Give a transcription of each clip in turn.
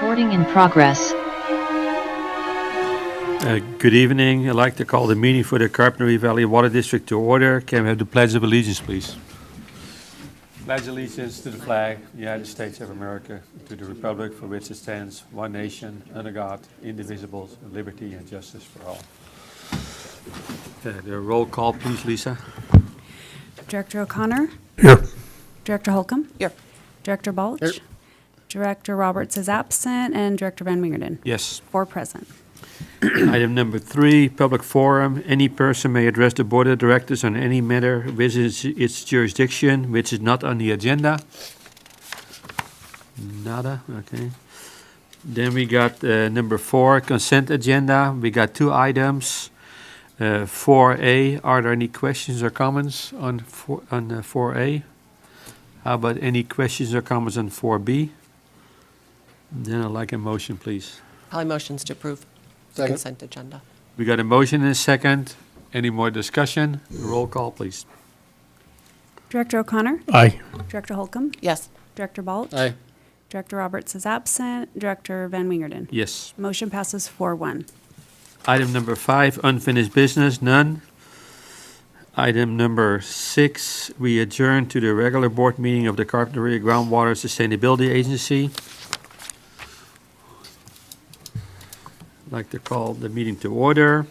Recording in progress. Good evening. I'd like to call the meeting for the Carpinteria Valley Water District to order. Can we have the Pledge of Allegiance, please? Pledge allegiance to the flag of the United States of America, to the republic for which it stands, one nation, under God, indivisible, with liberty and justice for all. The roll call, please, Lisa. Director O'Connor? Here. Director Holcomb? Here. Director Balch? Here. Director Roberts is absent, and Director Van Wingerden? Yes. 4 present. Item number 3, public forum. Any person may address the board of directors on any matter within its jurisdiction, which is not on the agenda. Nada, okay. Then we got number 4, consent agenda. We got 2 items. 4A, are there any questions or comments on 4A? How about any questions or comments on 4B? Then I'd like a motion, please. Probably motions to approve the Second. consent agenda. We got a motion and a second. Any more discussion? Roll call, please. Director O'Connor? Aye. Director Holcomb? Yes. Director Balch? Aye. Director Roberts is absent. Director Van Wingerden? Yes. Motion passes 4-1. Item number 5, unfinished business, none. Item number 6, we adjourn to the regular board meeting of the Carpinteria Groundwater Sustainability Agency. I'd like to call the meeting to order.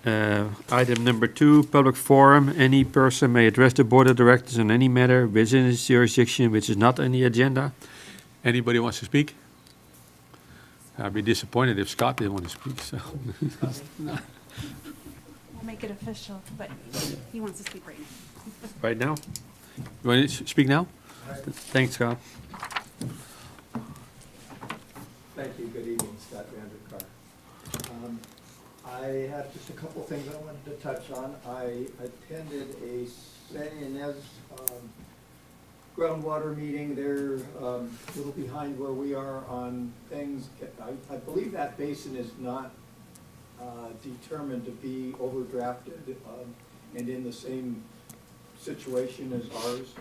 Item number 2, public forum. Any person may address the board of directors on any matter within its jurisdiction which is not on the agenda. Anybody wants to speak? I'd be disappointed if Scott didn't want to speak, so. We'll make it official, but he wants to speak right now. Right now? You want to speak now? Thanks, Scott. Thank you. Good evening, Scott Vanderkar. I have just a couple things I wanted to touch on. I attended a San Ynez groundwater meeting. They're a little behind where we are on things. I believe that basin is not determined to be overdrafted and in the same situation as ours.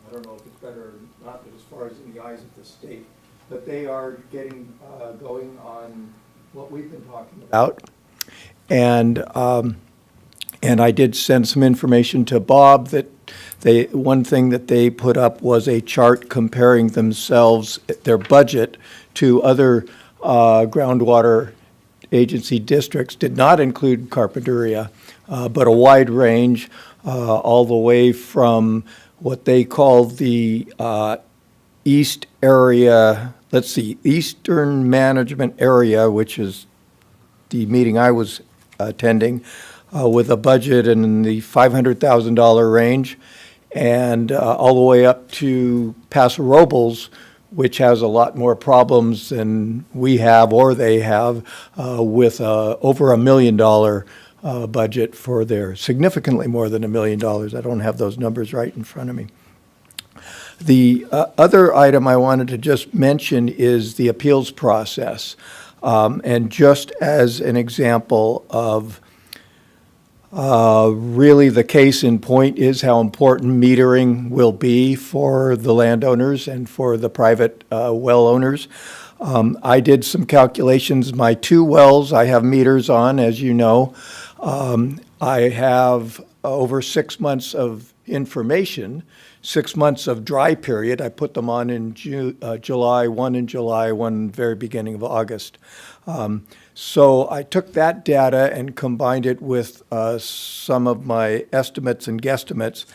I don't know if it's better or not, but as far as in the eyes of the state. But they are getting going on what we've been talking about. And I did send some information to Bob that one thing that they put up was a chart comparing themselves, their budget, to other groundwater agency districts. Did not include Carpinteria, but a wide range, all the way from what they call the East area, Eastern Management Area, which is the meeting I was attending, with a budget in the $500,000 range, and all the way up to Paso Robles, which has a lot more problems than we have or they have, with over $1 million budget for their, significantly more than $1 million. I don't have those numbers right in front of me. The other item I wanted to just mention is the appeals process. And just as an example of really the case in point is how important metering will be for the landowners and for the private well owners. I did some calculations. My 2 wells I have meters on, as you know. I have over 6 months of information, 6 months of dry period. I put them on in July, one in July, one very beginning of August. So I took that data and combined it with some of my estimates and guesstimates.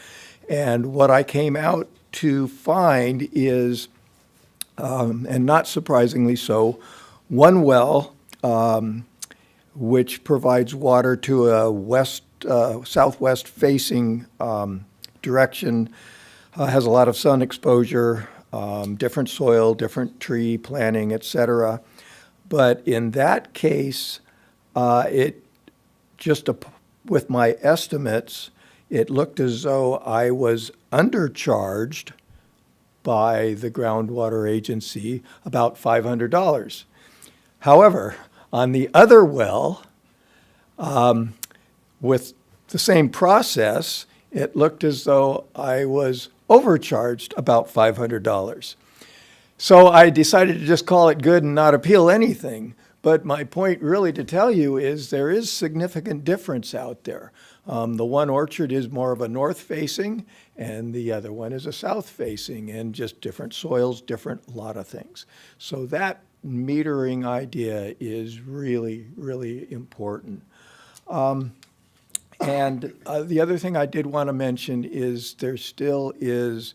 And what I came out to find is, and not surprisingly so, one well, which provides water to a southwest facing direction, has a lot of sun exposure, different soil, different tree planting, etc. But in that case, with my estimates, it looked as though I was undercharged by the groundwater agency about $500. However, on the other well, with the same process, it looked as though I was overcharged about $500. So I decided to just call it good and not appeal anything. But my point really to tell you is there is significant difference out there. The one orchard is more of a north-facing, and the other one is a south-facing, and just different soils, different lot of things. So that metering idea is really, really important. And the other thing I did want to mention is there still is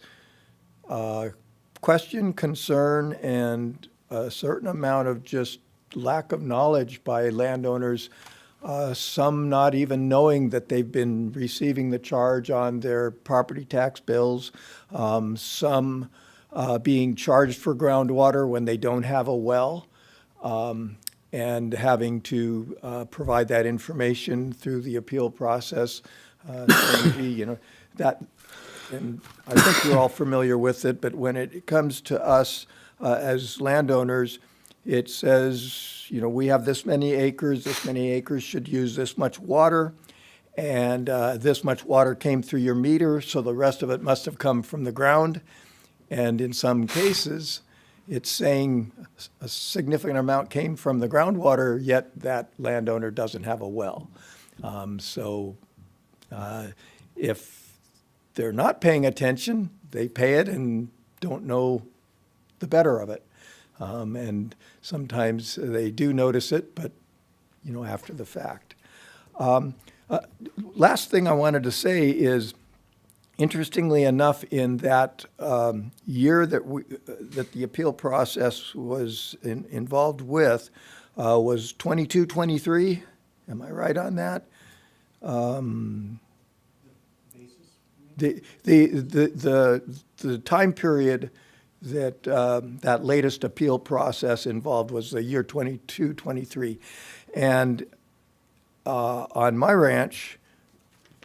question, concern, and a certain amount of just lack of knowledge by landowners, some not even knowing that they've been receiving the charge on their property tax bills, some being charged for groundwater when they don't have a well, and having to provide that information through the appeal process, saying, gee, you know, that, and I think you're all familiar with it, but when it comes to us as landowners, it says, you know, we have this many acres should use this much water, and this much water came through your meter, so the rest of it must have come from the ground. And in some cases, it's saying a significant amount came from the groundwater, yet that landowner doesn't have a well. If they're not paying attention, they pay it and don't know the better of it. And sometimes they do notice it, but, you know, after the fact. Last thing I wanted to say is, interestingly enough, in that year that the appeal process was involved with, was 22-23. Am I right on that? The time period that that latest appeal process involved was the year 22-23, and on my ranch,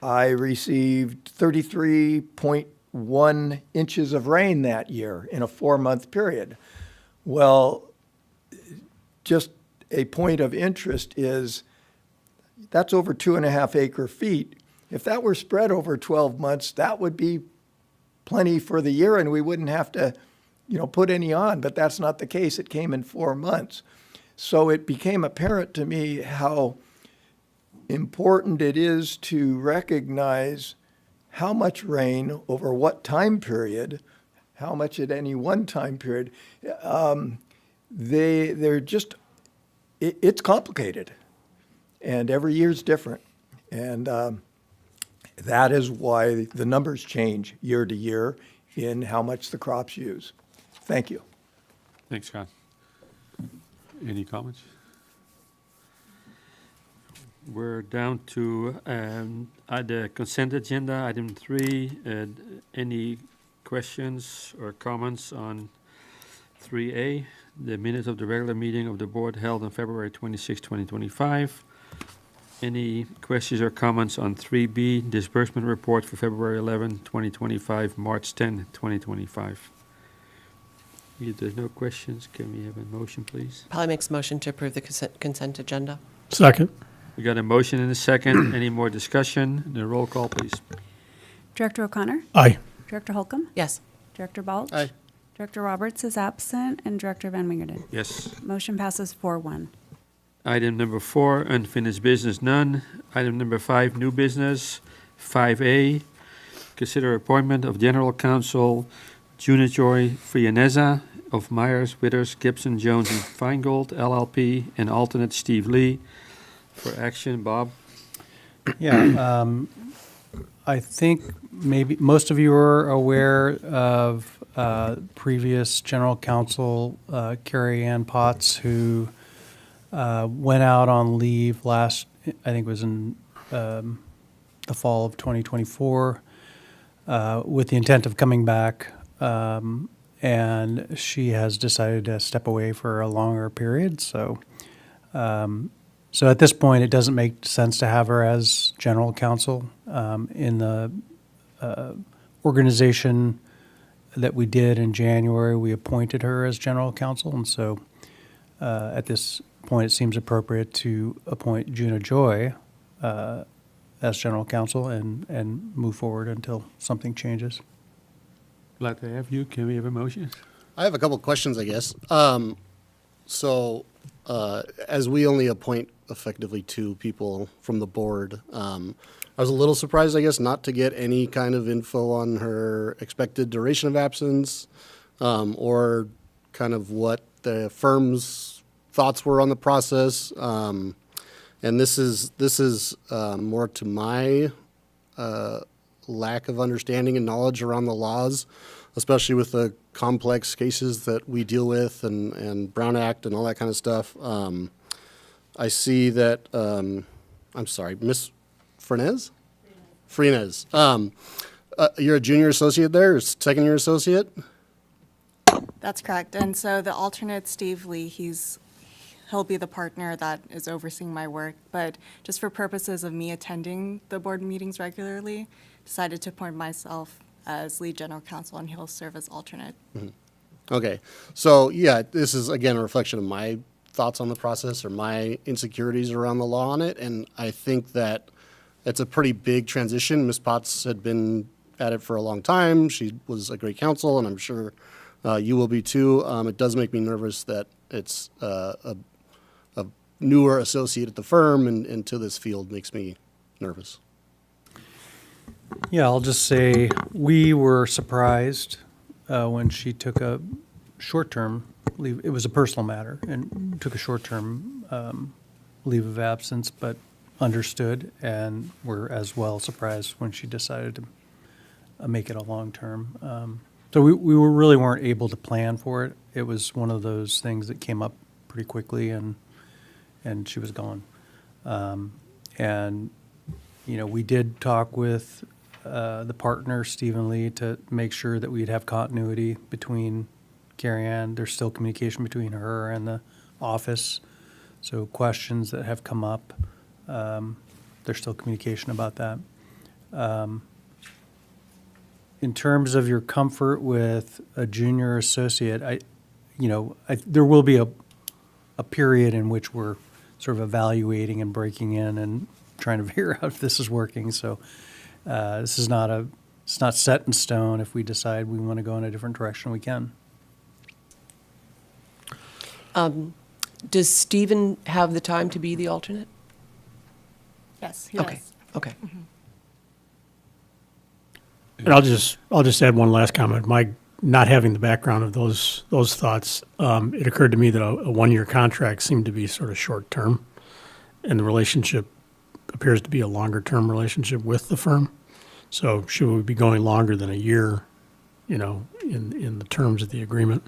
I received 33.1 inches of rain that year in a 4-month period. Well, just a point of interest is that's over 2.5 acre feet. If that were spread over 12 months, that would be plenty for the year, and we wouldn't have to, you know, put any on, but that's not the case. It came in 4 months. So it became apparent to me how important it is to recognize how much rain over what time period, how much at any one time period. They're just, it's complicated, and every year's different. And that is why the numbers change year to year in how much the crops use. Thank you. Thanks, Scott. Any comments? We're down to the consent agenda, item 3. Any questions or comments on 3A, the minutes of the regular meeting of the board held on February 26, 2025? Any questions or comments on 3B, disbursement report for February 11, 2025, March 10, 2025? If there's no questions, can we have a motion, please? Polly makes a motion to approve the consent agenda. Second. We got a motion and a second. Any more discussion? The roll call, please. Director O'Connor? Aye. Director Holcomb? Yes. Director Balch? Aye. Director Roberts is absent, and Director Van Wingerden. Yes. Motion passes 4-1. Item number 4, unfinished business, none. Item number 5, new business. 5A, consider appointment of General Counsel Juna Joy Frianeza of Myers, Withers, Gibson, Jones, and Feingold, LLP, and alternate Steve Lee for action. Bob? Yeah, I think maybe most of you are aware of previous General Counsel Carrie Ann Potts, who went out on leave last, I think it was in the fall of 2024, with the intent of coming back, and she has decided to step away for a longer period. So at this point, it doesn't make sense to have her as General Counsel. In the organization that we did in January, we appointed her as General Counsel, and so at this point, it seems appropriate to appoint Juna Joy as General Counsel and move forward until something changes. Glad to have you. Can we have a motion? I have a couple questions, I guess. As we only appoint effectively 2 people from the board, I was a little surprised, I guess, not to get any kind of info on her expected duration of absence, or kind of what the firm's thoughts were on the process. And this is more to my lack of understanding and knowledge around the laws, especially with the complex cases that we deal with and Brown Act and all that kind of stuff. I see that, I'm sorry, Miss Frenez? Frenez. You're a junior associate there, or second-year associate? That's correct. And so the alternate, Steve Lee, he'll be the partner that is overseeing my work. But just for purposes of me attending the board meetings regularly, decided to appoint myself as lead general counsel, and he'll serve as alternate. Okay, so yeah, this is again a reflection of my thoughts on the process or my insecurities around the law on it, and I think that it's a pretty big transition. Ms. Potts had been at it for a long time. She was a great counsel, and I'm sure you will be too. It does make me nervous that it's a newer associate at the firm and into this field makes me nervous. Yeah, I'll just say we were surprised when she took a short-term leave. It was a personal matter and took a short-term leave of absence, but understood, and were as well surprised when she decided to make it a long-term. So we really weren't able to plan for it. It was one of those things that came up pretty quickly, and she was gone. And you know, we did talk with the partner, Stephen Lee, to make sure that we'd have continuity between Carrie Ann. There's still communication between her and the office. So questions that have come up, there's still communication about that. In terms of your comfort with a junior associate, there will be a period in which we're sort of evaluating and breaking in and trying to figure out if this is working. So this is it's not set in stone. If we decide we want to go in a different direction, we can. Does Stephen have the time to be the alternate? Yes, he Okay, does. okay. And I'll just add one last comment. My not having the background of those thoughts, it occurred to me that a 1-year contract seemed to be sort of short term, and the relationship appears to be a longer term relationship with the firm. So should we be going longer than a year, in the terms of the agreement?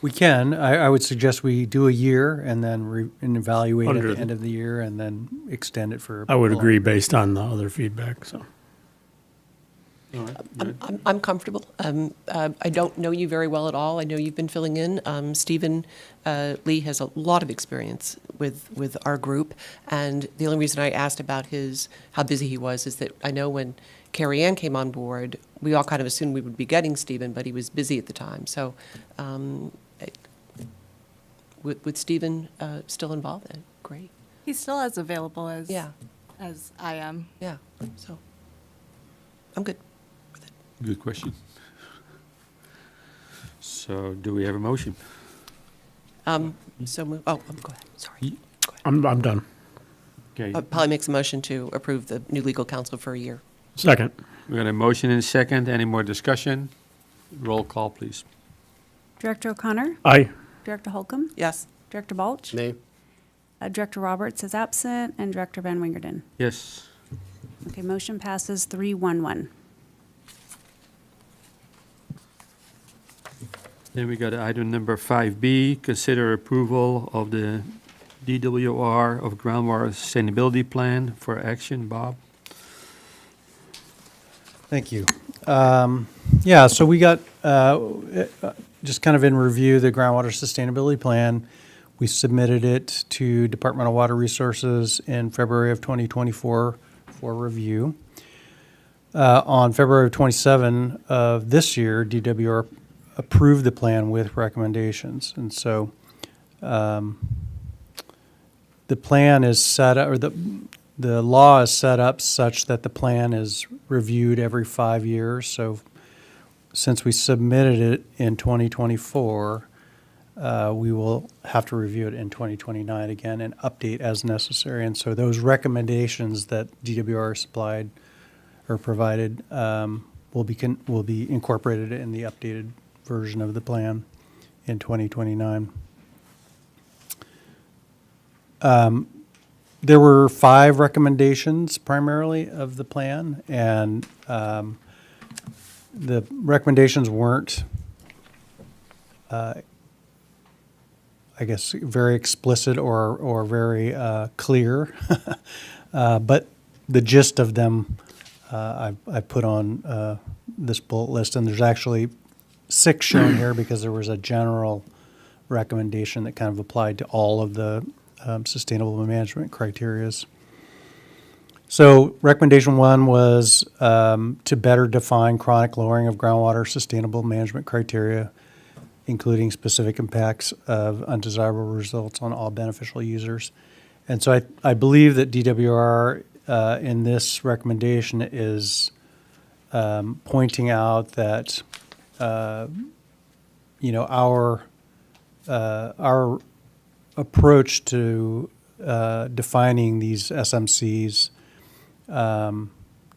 We can. I would suggest we do a year and then evaluate at Under the end of the year and then extend it for. I would a agree longer- based on the other feedback, so. All right, good. I'm comfortable. I don't know you very well at all. I know you've been filling in. Stephen Lee has a lot of experience with our group, and the only reason I asked about how busy he was is that I know when Carrie Ann came on board, we all kind of assumed we would be getting Stephen, but he was busy at the time. So with Stephen still involved, then great. He's still as available as Yeah. as I am. Yeah, so I'm good. Good question. So do we have a motion? Go ahead, sorry. Go ahead. I'm done. Okay, Polly makes a motion to approve the new legal counsel for a year. Second. we got a motion and a second. Any more discussion? Roll call, please. Director O'Connor, Aye. Director Holcomb, Yes. Director Balch, Nay? Director Roberts is absent, and Director Van Wingerden. Yes. Okay, motion passes 3-1-1. Then we got item number 5B, consider approval of the DWR of Groundwater Sustainability Plan for action. Bob? Thank you. So we got, just kind of in review, the groundwater sustainability plan. We submitted it to Department of Water Resources in February of 2024 for review. On February 27 of this year, DWR approved the plan with recommendations. And so the plan is set up, or the law is set up such that the plan is reviewed every 5 years. So since we submitted it in 2024, we will have to review it in 2029 again and update as necessary. And so those recommendations that DWR supplied or provided will be incorporated in the updated version of the plan in 2029. There were 5 recommendations primarily of the plan, and the recommendations weren't, I guess, very explicit or very clear, but the gist of them I put on this bullet list, and there's actually 6 shown here because there was a general recommendation that kind of applied to all of the sustainable management criterias. So recommendation 1 was to better define chronic lowering of groundwater sustainable management criteria, including specific impacts of undesirable results on all beneficial users. And so I believe that DWR in this recommendation is pointing out that our approach to defining these SMCs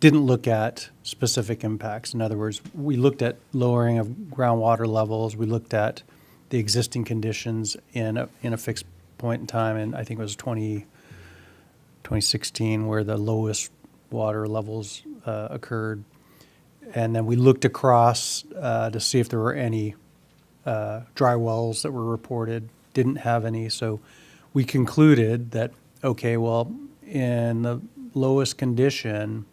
didn't look at specific impacts. In other words, we looked at lowering of groundwater levels. We looked at the existing conditions in a fixed point in time, and I think it was 2016 where the lowest water levels occurred. And then we looked across to see if there were any dry wells that were reported. Didn't have any, so we concluded that, okay, well, in the lowest condition,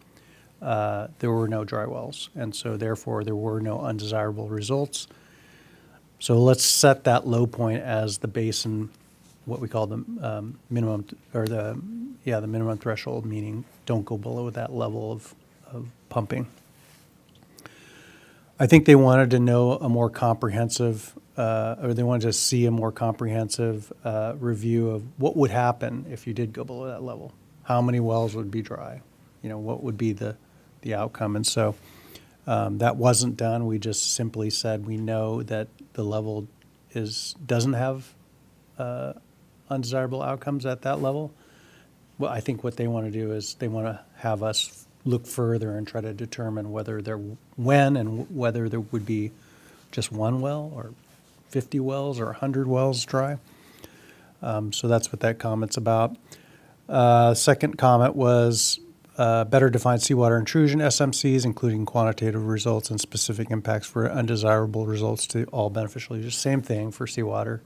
there were no dry wells, and so therefore there were no undesirable results. So let's set that low point as the basin, what we call the minimum, or the minimum threshold, meaning don't go below that level of pumping. I think they wanted to know a more comprehensive, or they wanted to see a more comprehensive review of what would happen if you did go below that level. How many wells would be dry? What would be the outcome? And so that wasn't done. We just simply said we know that the level doesn't have undesirable outcomes at that level. Well, I think what they want to do is they want to have us look further and try to determine whether whether there would be just 1 well or 50 wells or 100 wells dry. So that's what that comment's about. Second comment was better define seawater intrusion SMCs, including quantitative results and specific impacts for undesirable results to all beneficial users. Same thing for seawater.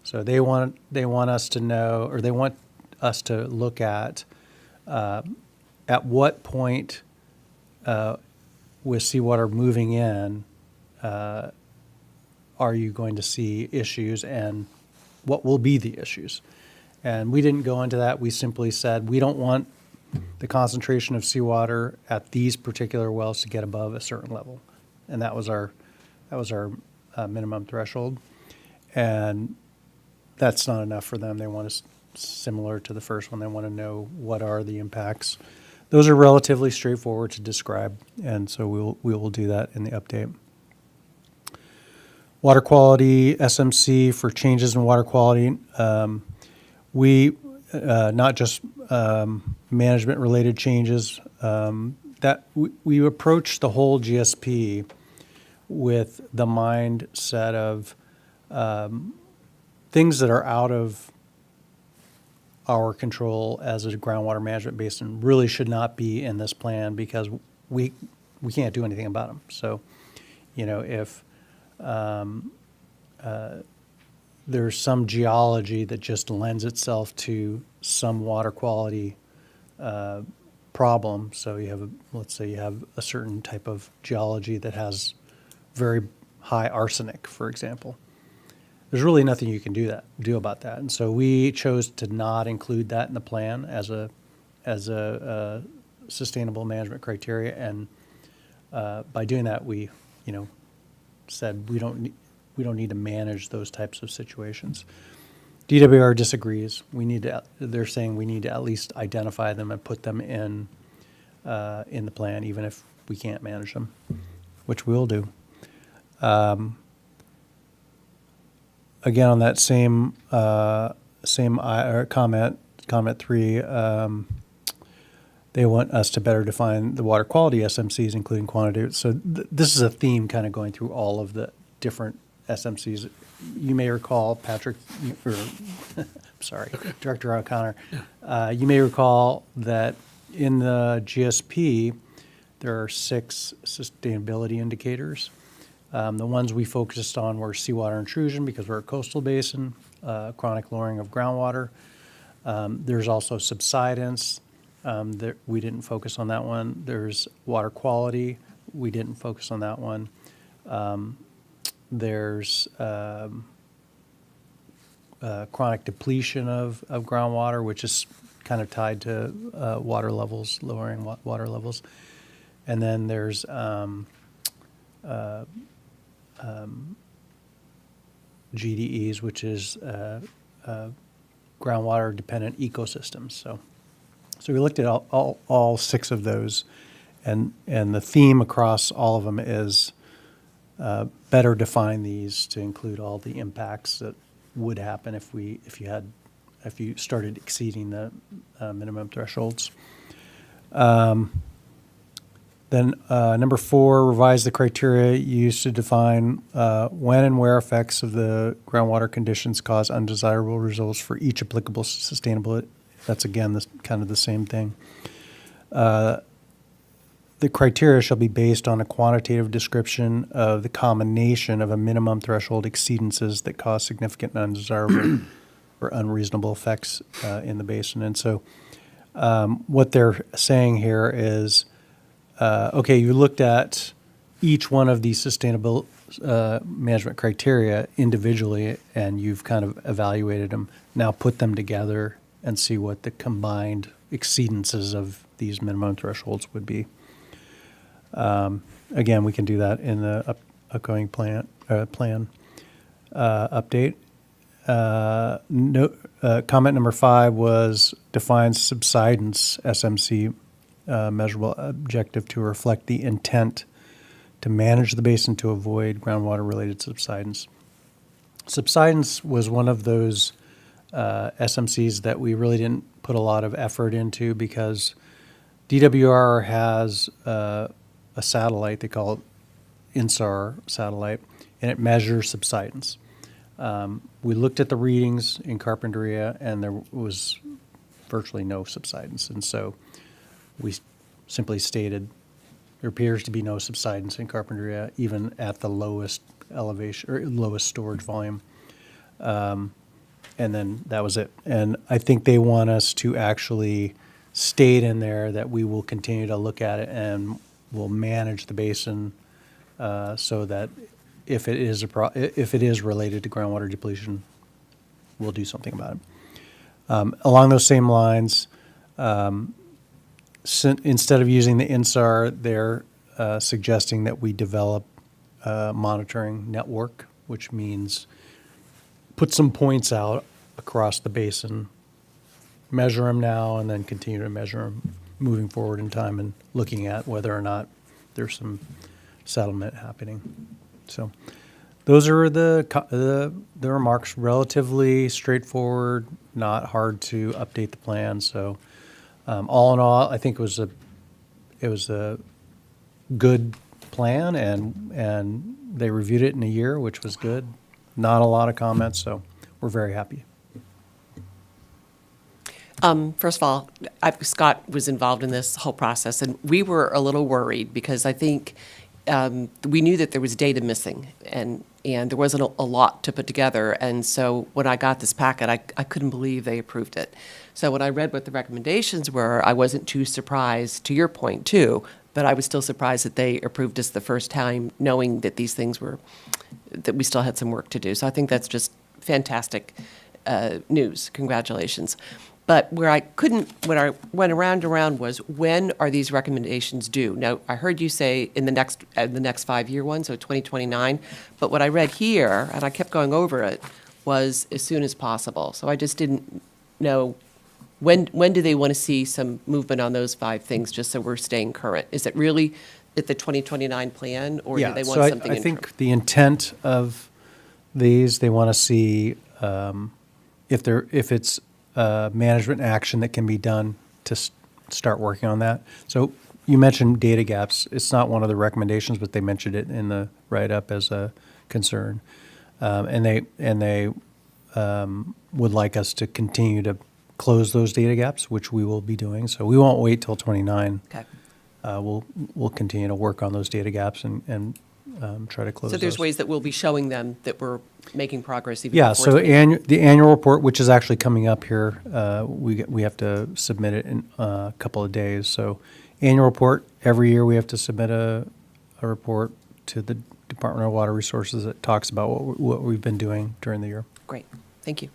So they want us to know, or they want us to look at what point with seawater moving in are you going to see issues, and what will be the issues. And we didn't go into that. We simply said we don't want the concentration of seawater at these particular wells to get above a certain level, and that was our minimum threshold. And that's not enough for them. They want us, similar to the first one, they want to know what are the impacts. Those are relatively straightforward to describe, and so we will do that in the update. Water quality, SMC for changes in water quality. We, not just management-related changes, that we approach the whole GSP with the mindset of things that are out of our control as a groundwater management basin really should not be in this plan because we can't do anything about them. So, if there's some geology that just lends itself to some water quality problem. So let's say you have a certain type of geology that has very high arsenic, for example. There's really nothing you can do about that. And so we chose to not include that in the plan as a sustainable management criteria. And by doing that, we said we don't need to manage those types of situations. DWR disagrees. They're saying we need to at least identify them and put them in the plan, even if we can't manage them, which we'll do. Again, on that same comment 3, they want us to better define the water quality SMCs, including quantitative. So this is a theme kind of going through all of the different SMCs. You may recall, Patrick, sorry, Director O'Connor, you may recall that in the GSP, there are 6 sustainability indicators. The ones we focused on were seawater intrusion because we're a coastal basin, chronic lowering of groundwater. There's also subsidence. We didn't focus on that one. There's water quality. We didn't focus on that one. There's chronic depletion of groundwater, which is kind of tied to water levels, lowering water levels. And then there's GDEs, which is groundwater dependent ecosystems. So we looked at all 6 of those, and the theme across all of them is better define these to include all the impacts that would happen if you started exceeding the minimum thresholds. Then number 4, revise the criteria used to define when and where effects of the groundwater conditions cause undesirable results for each applicable sustainability. That's again kind of the same thing. The criteria shall be based on a quantitative description of the combination of a minimum threshold exceedances that cause significant undesirable or unreasonable effects in the basin. And so what they're saying here is, okay, you looked at each one of these sustainable management criteria individually, and you've kind of evaluated them. Now put them together and see what the combined exceedances of these minimum thresholds would be. Again, we can do that in the upcoming plan update. Comment number 5 was define subsidence SMC measurable objective to reflect the intent to manage the basin to avoid groundwater-related subsidence. Subsidence was one of those SMCs that we really didn't put a lot of effort into because DWR has a satellite, they call it INSAR satellite, and it measures subsidence. We looked at the readings in Carpinteria, and there was virtually no subsidence, and so we simply stated there appears to be no subsidence in Carpinteria, even at the lowest elevation or lowest storage volume. And then that was it. And I think they want us to actually state in there that we will continue to look at it and will manage the basin so that if it is if it is related to groundwater depletion, we'll do something about it. Along those same lines, instead of using the INSAR, they're suggesting that we develop a monitoring network, which means put some points out across the basin, measure them now, and then continue to measure them moving forward in time and looking at whether or not there's some settlement happening. So those are the remarks, relatively straightforward, not hard to update the plan. So all in all, I think it was a good plan, and they reviewed it in a year, which was good. Not a lot of comments, so we're very happy. First of all, Scott was involved in this whole process, and we were a little worried because I think we knew that there was data missing, and there wasn't a lot to put together. And so when I got this packet, I couldn't believe they approved it. So when I read what the recommendations were, I wasn't too surprised, to your point too, but I was still surprised that they approved us the first time, knowing that these things were, that we still had some work to do. So I think that's just fantastic news. Congratulations. But where I went around and around was, when are these recommendations due? Now, I heard you say in the next 5-year one, so 2029. But what I read here, and I kept going over it, was as soon as possible. So I just didn't know, when do they want to see some movement on those 5 things, just so we're staying current? Is it really at the 2029 plan, or do Yeah, they so want something I interim? think the intent of these, they want to see if it's management action that can be done to start working on that. So you mentioned data gaps. It's not one of the recommendations, but they mentioned it in the write-up as a concern. And they would like us to continue to close those data gaps, which we will be doing. So we won't wait till 29. Okay. We'll continue to work on those data gaps and try to close So there's those. ways that we'll be showing them that we're making progress even Yeah, before. so it's- the annual report, which is actually coming up here, we have to submit it in a couple of days. So annual report, every year we have to submit a report to the Department of Water Resources that talks about what we've been doing during the year. Great, thank you.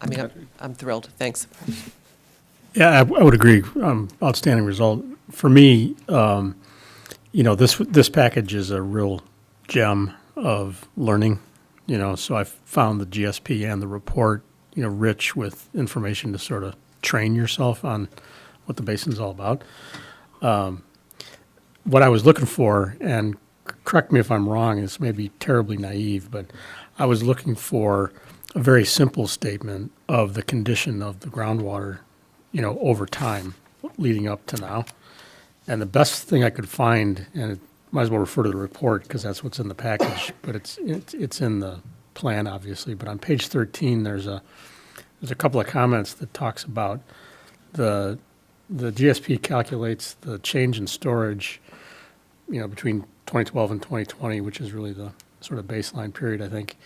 I mean, I'm thrilled, thanks. Yeah, I would agree. Outstanding result. For me, this package is a real gem of learning. So I found the GSP and the report, rich with information to sort of train yourself on what the basin's all about. What I was looking for, and correct me if I'm wrong, this may be terribly naive, but I was looking for a very simple statement of the condition of the groundwater, over time leading up to now. And the best thing I could find, and it might as well refer to the report because that's what's in the package, but it's in the plan, obviously. But on page 13, there's a couple of comments that talks about the GSP calculates the change in storage, between 2012 and 2020, which is really the sort of baseline period, I think,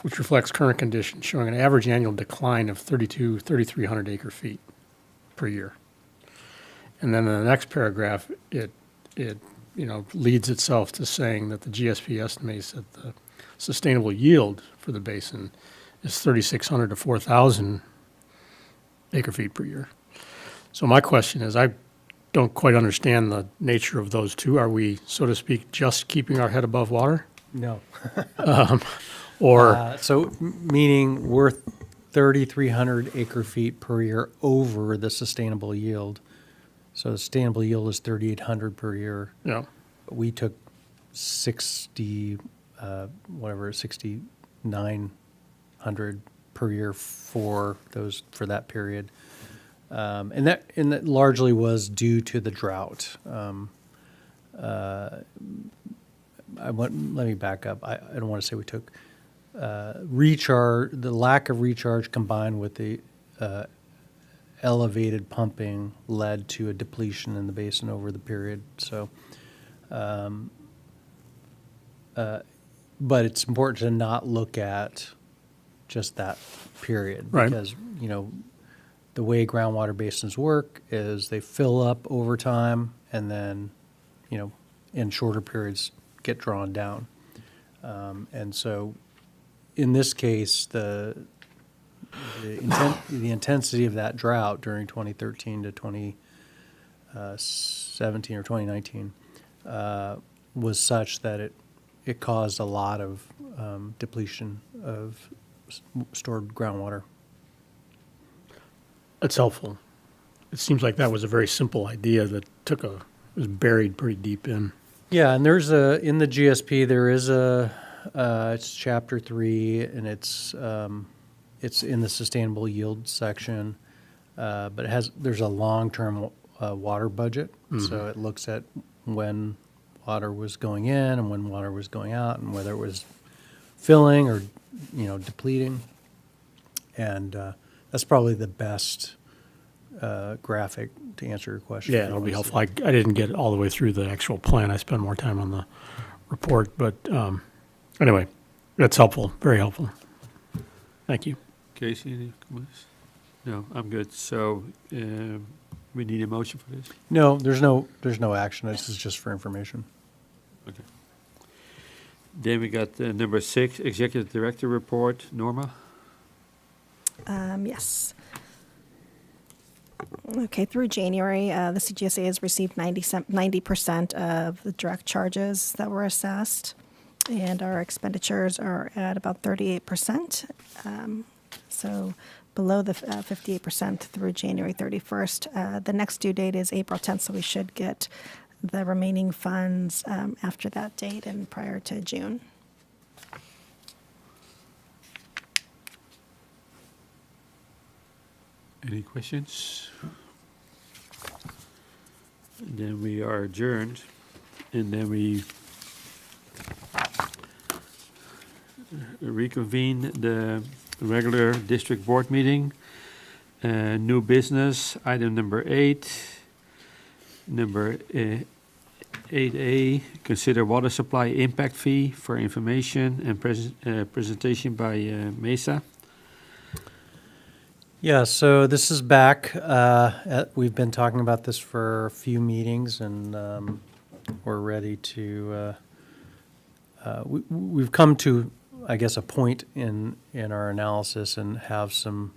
which reflects current conditions, showing an average annual decline of 3,300 acre feet per year. And then in the next paragraph, it leads itself to saying that the GSP estimates that the sustainable yield for the basin is 3,600 to 4,000 acre feet per year. So my question is, I don't quite understand the nature of those two. Are we, so to speak, just keeping our head above water? No. Or, Meaning we're 3,300 acre feet per year over the sustainable yield. So the sustainable yield is 3,800 per year. We took 6,900 per year for that period. And that largely was due to the drought. Let me back up. I don't want to say we took recharge. The lack of recharge combined with the elevated pumping led to a depletion in the basin over the period. So, but it's important to not look at just that period, Right. because the way groundwater basins work is they fill up over time and then in shorter periods get drawn down. And so in this case, the intensity of that drought during 2013 to 2017 or 2019 was such that it caused a lot of depletion of stored groundwater. that's helpful. It seems like that was a very simple idea that was buried pretty deep in. Yeah, and in the GSP, there is it's chapter 3, and it's in the sustainable yield section, but there's a long-term water budget. Mm-hmm. So it looks at when water was going in and when water was going out and whether it was filling or, depleting. And that's probably the best graphic to answer your question. Yeah, it'll be helpful. I didn't get all the way through the actual plan. I spent more time on the report, but anyway, that's helpful, very helpful. Thank you. Casey, any comments? No, I'm good. So we need a motion for this? No, there's no action. This is just for information. Okay. Then we got number 6, Executive Director Report. Norma? Yes. Okay, through January, the CGSA has received 90% of the direct charges that were assessed, and our expenditures are at about 38%. So below the 58% through January 31st. The next due date is April 10th, so we should get the remaining funds after that date and prior to June. Any questions? And then we are adjourned, and then we reconvene the regular district board meeting. New business, item number 8. Number 8A, consider water supply impact fee for information and presentation by Mesa. Yeah, so this is back. We've been talking about this for a few meetings, and we're ready to. We've come to, I guess, a point in our analysis and have some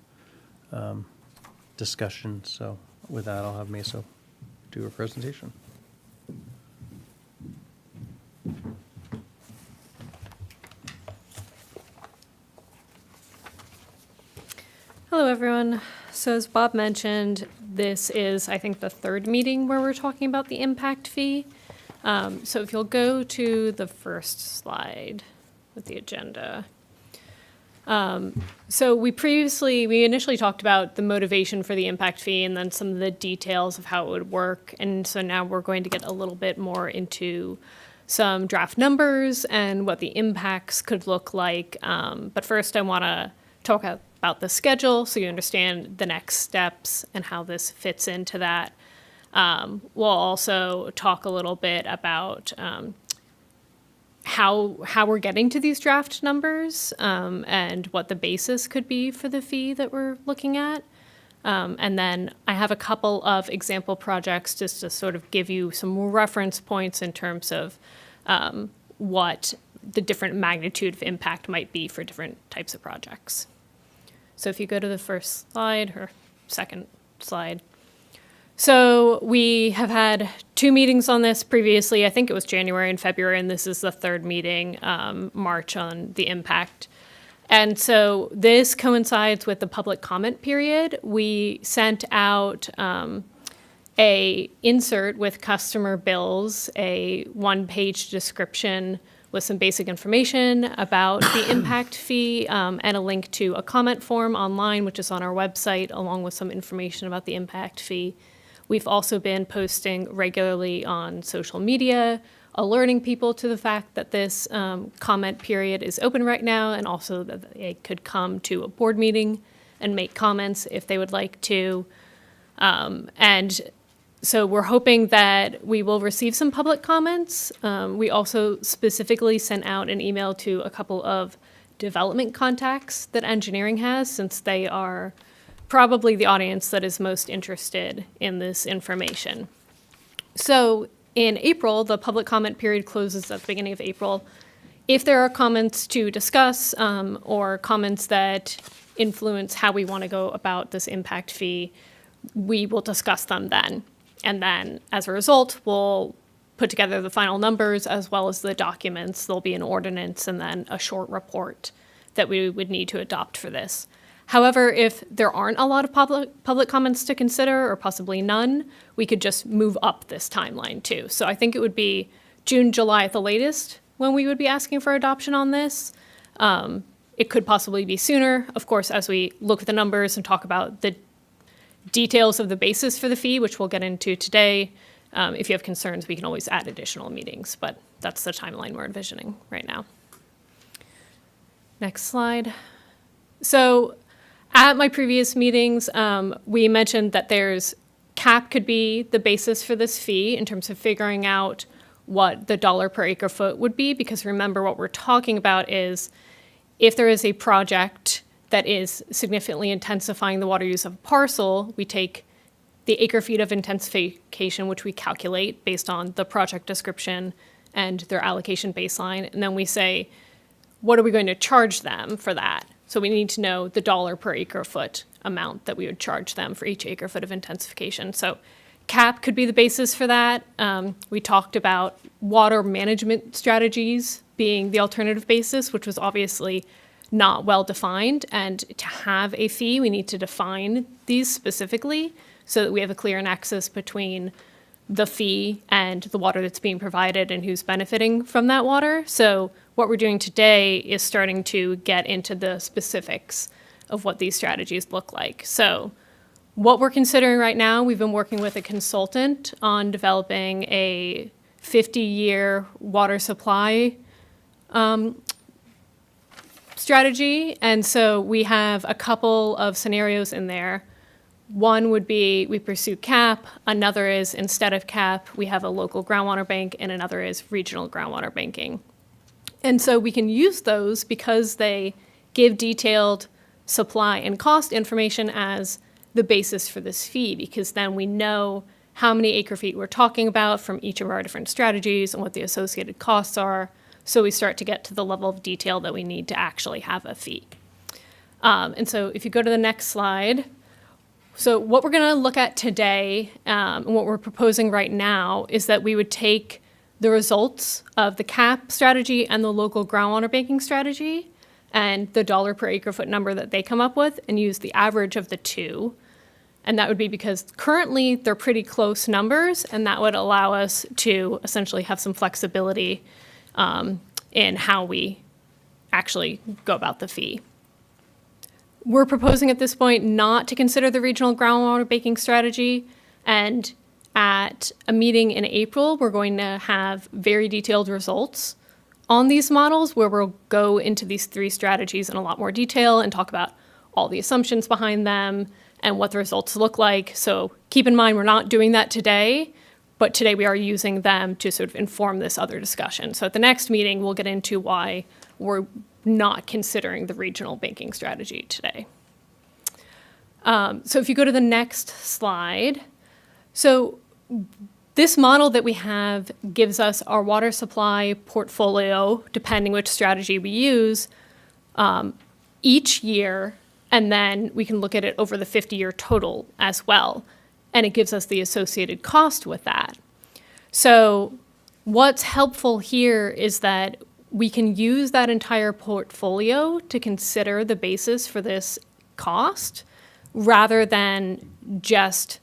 discussion. So with that, I'll have Mesa do a presentation. Hello, everyone. So as Bob mentioned, this is, I think, the third meeting where we're talking about the impact fee. So if you'll go to the first slide with the agenda. So we initially talked about the motivation for the impact fee and then some of the details of how it would work. And so now we're going to get a little bit more into some draft numbers and what the impacts could look like. But first I want to talk about the schedule so you understand the next steps and how this fits into that. We'll also talk a little bit about how we're getting to these draft numbers and what the basis could be for the fee that we're looking at. And then I have a couple of example projects just to sort of give you some reference points in terms of what the different magnitude of impact might be for different types of projects. So if you go to the first slide or second slide. So we have had 2 meetings on this previously. I think it was January and February, and this is the third meeting, March, on the impact. And so this coincides with the public comment period. We sent out a insert with customer bills, a 1-page description with some basic information about the impact fee and a link to a comment form online, which is on our website, along with some information about the impact fee. We've also been posting regularly on social media, alerting people to the fact that this comment period is open right now, and also that they could come to a board meeting and make comments if they would like to. And so we're hoping that we will receive some public comments. We also specifically sent out an email to a couple of development contacts that engineering has, since they are probably the audience that is most interested in this information. So in April, the public comment period closes at the beginning of April. If there are comments to discuss or comments that influence how we want to go about this impact fee, we will discuss them then. And then as a result, we'll put together the final numbers as well as the documents. There'll be an ordinance and then a short report that we would need to adopt for this. However, if there aren't a lot of public comments to consider, or possibly none, we could just move up this timeline too. So I think it would be June, July at the latest when we would be asking for adoption on this. It could possibly be sooner, of course, as we look at the numbers and talk about the details of the basis for the fee, which we'll get into today. If you have concerns, we can always add additional meetings, but that's the timeline we're envisioning right now. Next slide. So at my previous meetings, we mentioned that CAP could be the basis for this fee in terms of figuring out what the dollar per acre foot would be, because remember what we're talking about is if there is a project that is significantly intensifying the water use of a parcel, we take the acre feet of intensification, which we calculate based on the project description and their allocation baseline, and then we say, what are we going to charge them for that? So we need to know the dollar per acre foot amount that we would charge them for each acre foot of intensification. So CAP could be the basis for that. We talked about water management strategies being the alternative basis, which was obviously not well defined. And to have a fee, we need to define these specifically so that we have a clear nexus between the fee and the water that's being provided and who's benefiting from that water. So what we're doing today is starting to get into the specifics of what these strategies look like. So what we're considering right now, we've been working with a consultant on developing a 50-year water supply strategy. And so we have a couple of scenarios in there. One would be we pursue CAP, another is instead of CAP, we have a local groundwater bank, and another is regional groundwater banking. And so we can use those because they give detailed supply and cost information as the basis for this fee, because then we know how many acre feet we're talking about from each of our different strategies and what the associated costs are. So we start to get to the level of detail that we need to actually have a fee. And so if you go to the next slide, so what we're going to look at today and what we're proposing right now is that we would take the results of the CAP strategy and the local groundwater banking strategy and the dollar per acre foot number that they come up with and use the average of the two. And that would be because currently they're pretty close numbers, and that would allow us to essentially have some flexibility in how we actually go about the fee. We're proposing at this point not to consider the regional groundwater banking strategy, and at a meeting in April, we're going to have very detailed results on these models where we'll go into these three strategies in a lot more detail and talk about all the assumptions behind them and what the results look like. So keep in mind, we're not doing that today, but today we are using them to sort of inform this other discussion. So at the next meeting, we'll get into why we're not considering the regional banking strategy today. So if you go to the next slide, so this model that we have gives us our water supply portfolio, depending which strategy we use, each year, and then we can look at it over the 50-year total as well. And it gives us the associated cost with that. So what's helpful here is that we can use that entire portfolio to consider the basis for this cost rather than just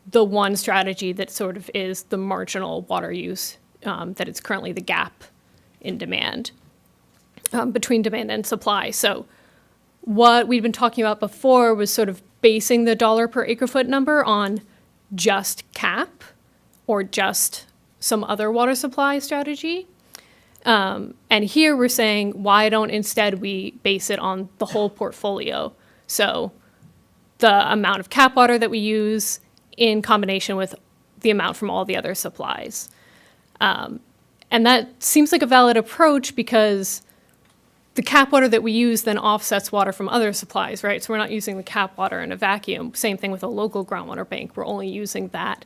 the one strategy that sort of is the marginal water use, that it's currently the gap in demand, between demand and supply. So what we've been talking about before was sort of basing the dollar per acre foot number on just CAP or just some other water supply strategy. And here we're saying, why don't instead we base it on the whole portfolio? So the amount of CAP water that we use in combination with the amount from all the other supplies. And that seems like a valid approach because the CAP water that we use then offsets water from other supplies, right? So we're not using the CAP water in a vacuum. Same thing with a local groundwater bank. We're only using that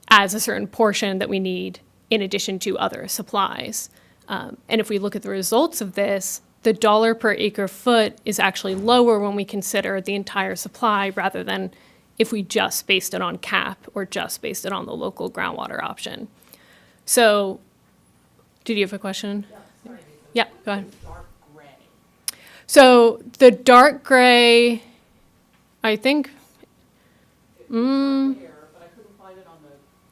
as a certain portion that we need in addition to other supplies. And if we look at the results of this, the dollar per acre foot is actually lower when we consider the entire supply rather than if we just based it on CAP or just based it on the local groundwater option. So, did you have a question? Yeah, go ahead. So the dark gray, I think,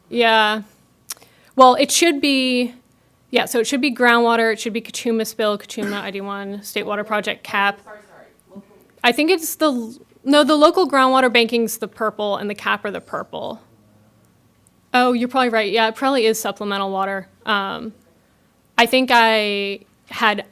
yeah. Well, it should be, yeah, so it should be groundwater, it should be Kachuma Spill, Kachuma ID1, State Water Project CAP. I think it's the local groundwater banking's the purple and the CAP are the purple. Oh, you're probably right. Yeah, it probably is supplemental water. I think I had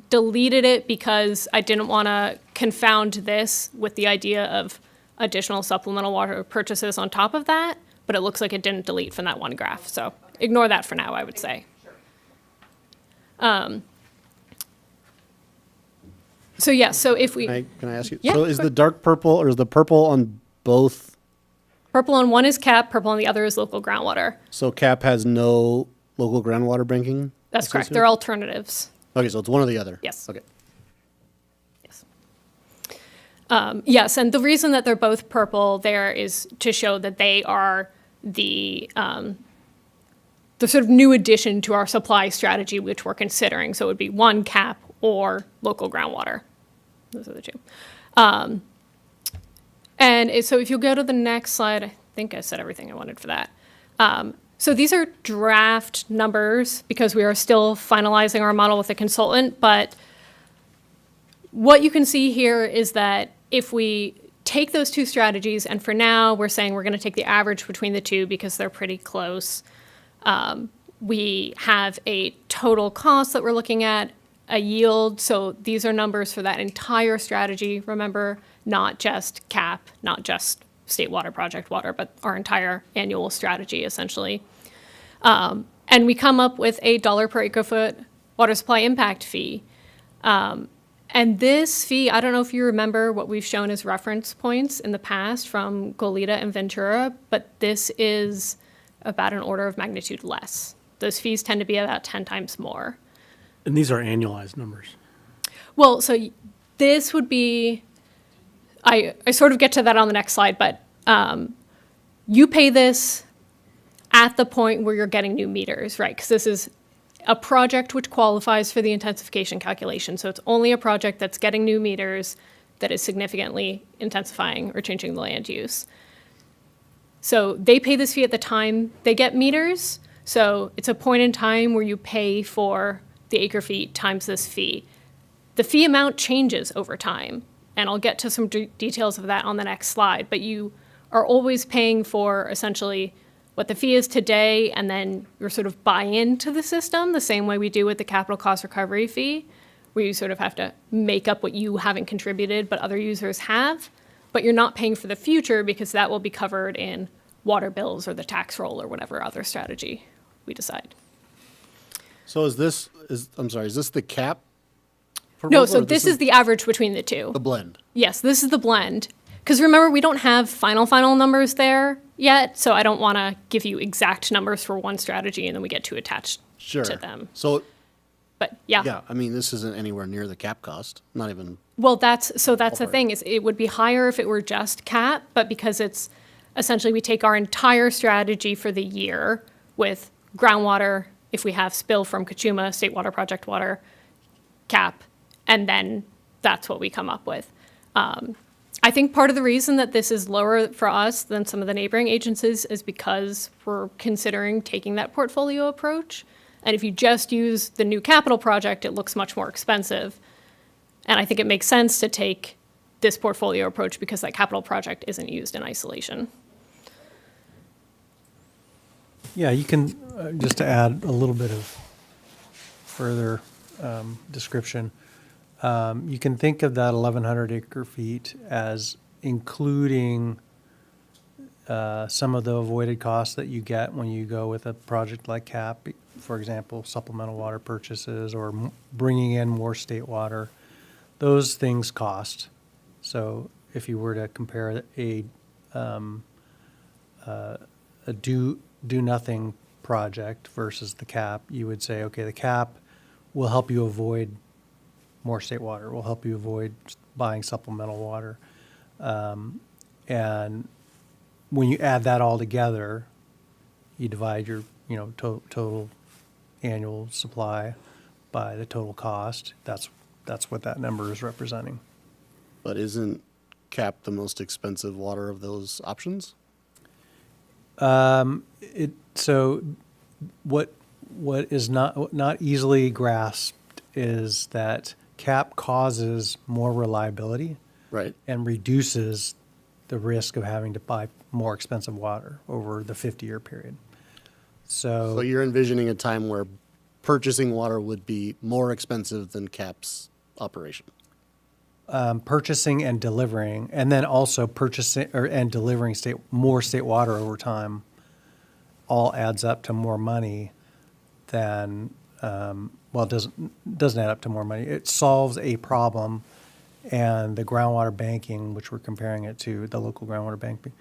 deleted it because I didn't want to confound this with the idea of additional supplemental water purchases on top of that, but it looks like it didn't delete from that one graph. So ignore that for now, I would say. So yeah, so if we... Can I ask you? Yeah, so is sure. the dark purple or is the purple on both? Purple on one is CAP, purple on the other is local groundwater. So CAP has no local groundwater banking? That's correct. associated? They're alternatives. Okay, so it's one or the other? Yes. Okay. Yes. Yes, and the reason that they're both purple there is to show that they are the sort of new addition to our supply strategy, which we're considering. So it would be one CAP or local groundwater. Those are the two. So if you go to the next slide, think I said everything I wanted for that. So these are draft numbers because we are still finalizing our model with the consultant, but what you can see here is that if we take those two strategies, and for now, we're saying we're going to take the average between the two because they're pretty close. We have a total cost that we're looking at, a yield. So these are numbers for that entire strategy. Remember, not just CAP, not just State Water Project water, but our entire annual strategy, essentially. And we come up with a $1 per acre foot water supply impact fee. And this fee, I don't know if you remember what we've shown as reference points in the past from Goleta and Ventura, but this is about an order of magnitude less. Those fees tend to be about 10 times more. And these are annualized numbers. Well, so this would be, I sort of get to that on the next slide, but you pay this at the point where you're getting new meters, right? Because this is a project which qualifies for the intensification calculation. So it's only a project that's getting new meters that is significantly intensifying or changing the land use. So they pay this fee at the time they get meters. So it's a point in time where you pay for the acre feet times this fee. The fee amount changes over time, and I'll get to some details of that on the next slide, but you are always paying for essentially what the fee is today, and then you're sort of buy into the system the same way we do with the capital cost recovery fee, where you sort of have to make up what you haven't contributed but other users have, but you're not paying for the future because that will be covered in water bills or the tax roll or whatever other strategy we decide. So is this the cap? For No, both, so or this is the average between the two. the blend. Yes, this is the blend. Because remember, we don't have final numbers there yet, so I don't want to give you exact numbers for one strategy and then we get too attached Sure. to them. So But yeah. yeah, I mean, this isn't anywhere near the cap cost. Not even. Well, that's the thing, is it would be higher if it were just CAP, but because it's essentially we take our entire strategy for the year with groundwater, if we have spill from Kachuma, State Water Project water, CAP, and then that's what we come up with. I think part of the reason that this is lower for us than some of the neighboring agencies is because we're considering taking that portfolio approach. And if you just use the new capital project, it looks much more expensive. And I think it makes sense to take this portfolio approach because that capital project isn't used in isolation. Yeah, you can, just to add a little bit of further description, you can think of that 1,100 acre feet as including some of the avoided costs that you get when you go with a project like CAP, for example, supplemental water purchases or bringing in more state water. Those things cost. So if you were to compare a do nothing project versus the CAP, you would say, okay, the CAP will help you avoid more state water, will help you avoid buying supplemental water. And when you add that all together, you divide your, total annual supply by the total cost. That's what that number is representing. But isn't cap the most expensive water of those options? So what is not easily grasped is that CAP causes more reliability Right. and reduces the risk of having to buy more expensive water over the 50-year period. So you're envisioning a time where purchasing water would be more expensive than CAP's operation. Purchasing and delivering, and then also purchasing and delivering more state water over time, all adds up to more money than it doesn't add up to more money. It solves a problem, and the groundwater banking, which we're comparing it to, the local groundwater bank,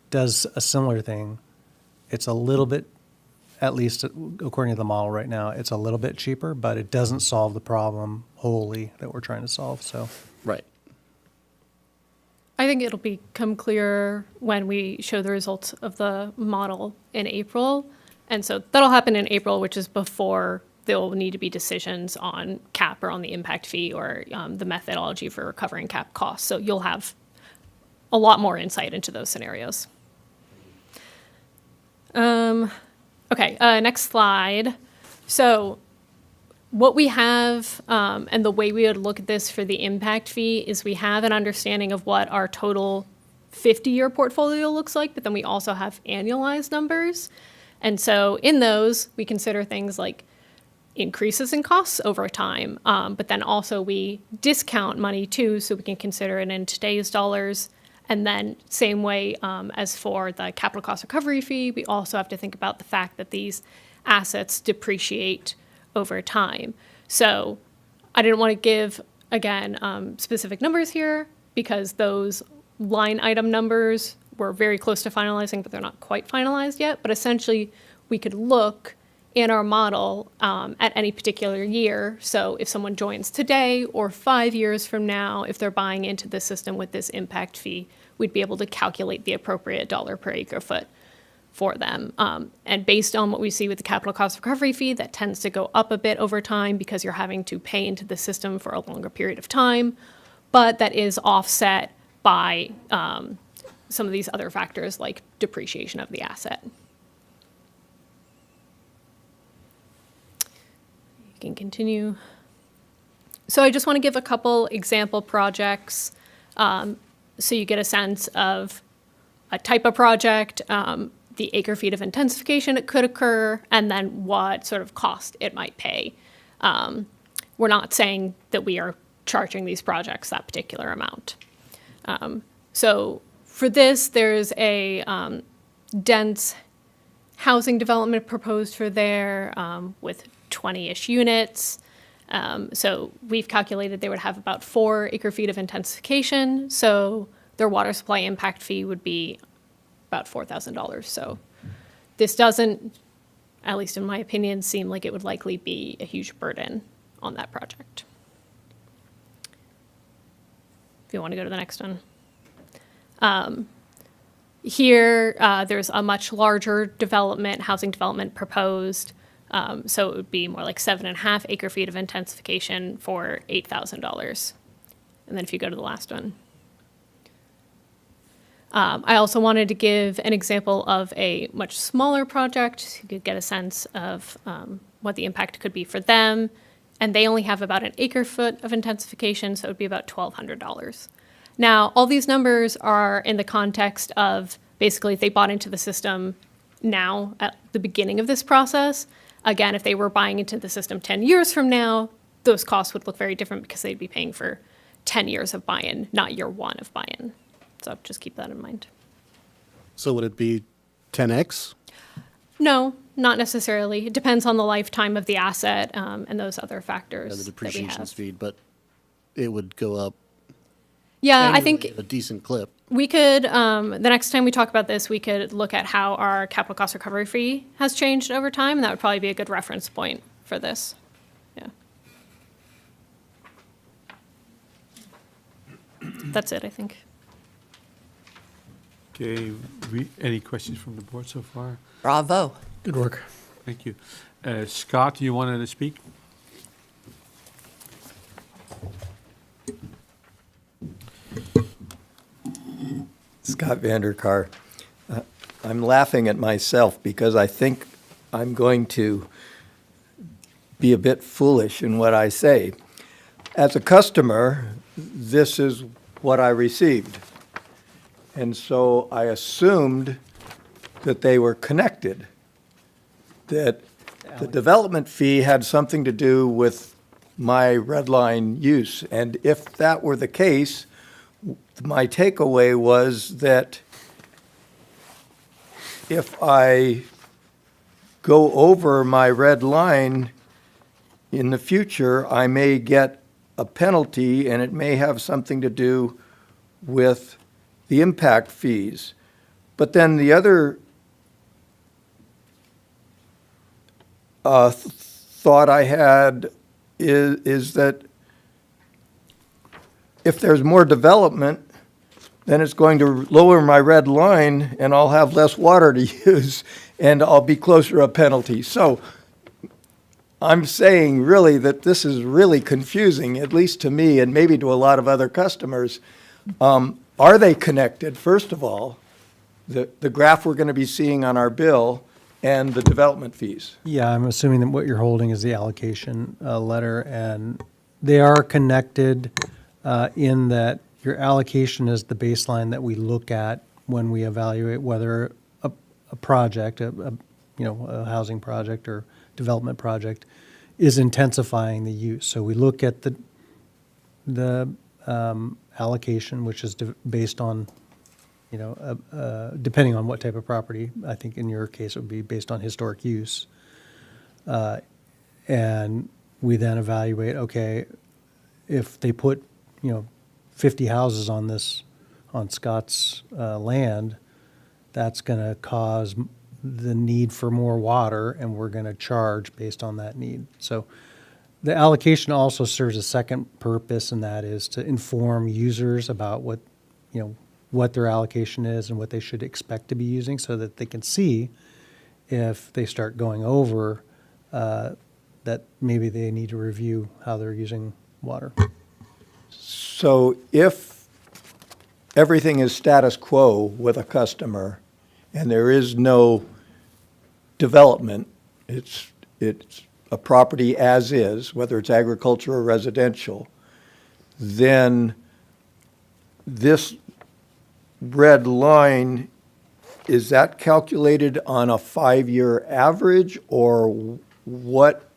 does a similar thing. It's a little bit, at least according to the model right now, it's a little bit cheaper, but it doesn't solve the problem wholly that we're trying to solve. So. Right. I think it'll become clear when we show the results of the model in April. And so that'll happen in April, which is before there will need to be decisions on CAP or on the impact fee or the methodology for recovering CAP costs. So you'll have a lot more insight into those scenarios. Okay, next slide. So what we have, and the way we would look at this for the impact fee is we have an understanding of what our total 50-year portfolio looks like, but then we also have annualized numbers. And so in those, we consider things like increases in costs over time, but then also we discount money too, so we can consider it in today's dollars. And then same way as for the capital cost recovery fee, we also have to think about the fact that these assets depreciate over time. So I didn't want to give, again, specific numbers here because those line item numbers were very close to finalizing, but they're not quite finalized yet. But essentially, we could look in our model at any particular year. So if someone joins today or 5 years from now, if they're buying into the system with this impact fee, we'd be able to calculate the appropriate dollar per acre foot for them. And based on what we see with the capital cost recovery fee, that tends to go up a bit over time because you're having to pay into the system for a longer period of time. But that is offset by some of these other factors like depreciation of the asset. Can continue. So I just want to give a couple example projects so you get a sense of a type of project, the acre feet of intensification it could occur, and then what sort of cost it might pay. We're not saying that we are charging these projects that particular amount. So for this, there's a dense housing development proposed for there with 20-ish units. So we've calculated they would have about 4 acre feet of intensification. So their water supply impact fee would be about $4,000. So this doesn't, at least in my opinion, seem like it would likely be a huge burden on that project. If you want to go to the next one. Here, there's a much larger development, housing development proposed. So it would be more like 7.5 acre feet of intensification for $8,000. And then if you go to the last one. I also wanted to give an example of a much smaller project so you could get a sense of what the impact could be for them. And they only have about an acre foot of intensification, so it would be about $1,200. Now, all these numbers are in the context of basically if they bought into the system now at the beginning of this process. Again, if they were buying into the system 10 years from now, those costs would look very different because they'd be paying for 10 years of buy-in, not year 1 of buy-in. So just keep that in mind. So would it be 10x? No, not necessarily. It depends on the lifetime of the asset and those other factors. Yeah, the that we depreciation have. speed, but it would go up. Yeah, I annually think at a decent clip. we could, the next time we talk about this, we could look at how our capital cost recovery fee has changed over time, and that would probably be a good reference point for this. Yeah. That's it, I think. Okay, any questions from the board so far? Bravo. Good work. Thank you. Scott, you wanted to speak? Scott Vanderkar. I'm laughing at myself because I think I'm going to be a bit foolish in what I say. As a customer, this is what I received. And so I assumed that they were connected, that the development fee had something to do with my red line use. And if that were the case, my takeaway was that if I go over my red line in the future, I may get a penalty, and it may have something to do with the impact fees. But then the other thought I had is that if there's more development, then it's going to lower my red line and I'll have less water to use and I'll be closer to a penalty. So I'm saying really that this is really confusing, at least to me and maybe to a lot of other customers. Are they connected, first of all? the graph we're going to be seeing on our bill and the development fees. Yeah, I'm assuming that what you're holding is the allocation letter, and they are connected in that your allocation is the baseline that we look at when we evaluate whether a project, a housing project or development project, is intensifying the use. So we look at the allocation, which is based on, depending on what type of property. I think in your case, it would be based on historic use. And we then evaluate, okay, if they put, 50 houses on Scott's land, that's going to cause the need for more water, and we're going to charge based on that need. So the allocation also serves a second purpose, and that is to inform users about what their allocation is and what they should expect to be using, so that they can see if they start going over, that maybe they need to review how they're using water. So if everything is status quo with a customer and there is no development, it's a property as is, whether it's agriculture or residential, then this red line, is that calculated on a 5-year average, or what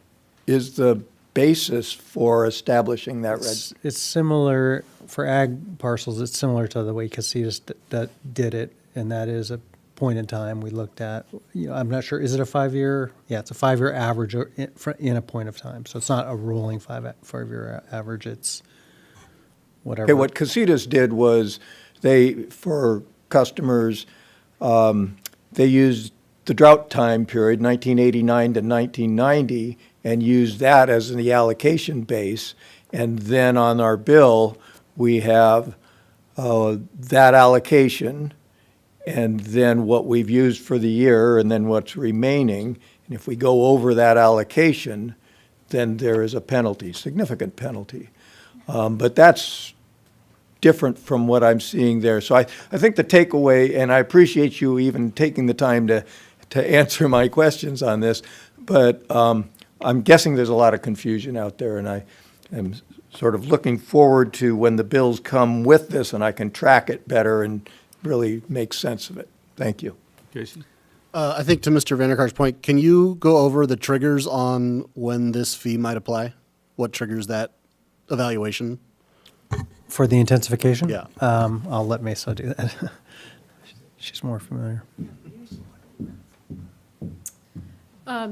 is the basis for establishing that red? It's similar, for ag parcels, it's similar to the way Casitas that did it, and that is a point in time we looked at. I'm not sure, is it a 5-year? Yeah, it's a 5-year average in a point of time. So it's not a rolling 5-year average, it's whatever. Okay, what Casitas did was for customers, they used the drought time period, 1989 to 1990, and used that as the allocation base. And then on our bill, we have that allocation, and then what we've used for the year, and then what's remaining. And if we go over that allocation, then there is a penalty, significant penalty. But that's different from what I'm seeing there. So I think the takeaway, and I appreciate you even taking the time to answer my questions on this, but I'm guessing there's a lot of confusion out there, and I am sort of looking forward to when the bills come with this and I can track it better and really make sense of it. Thank you. Casey? I think to Mr. Vanderkaar's point, can you go over the triggers on when this fee might apply? What triggers that evaluation? For the intensification? Yeah. I'll let Mesa do that. She's more familiar.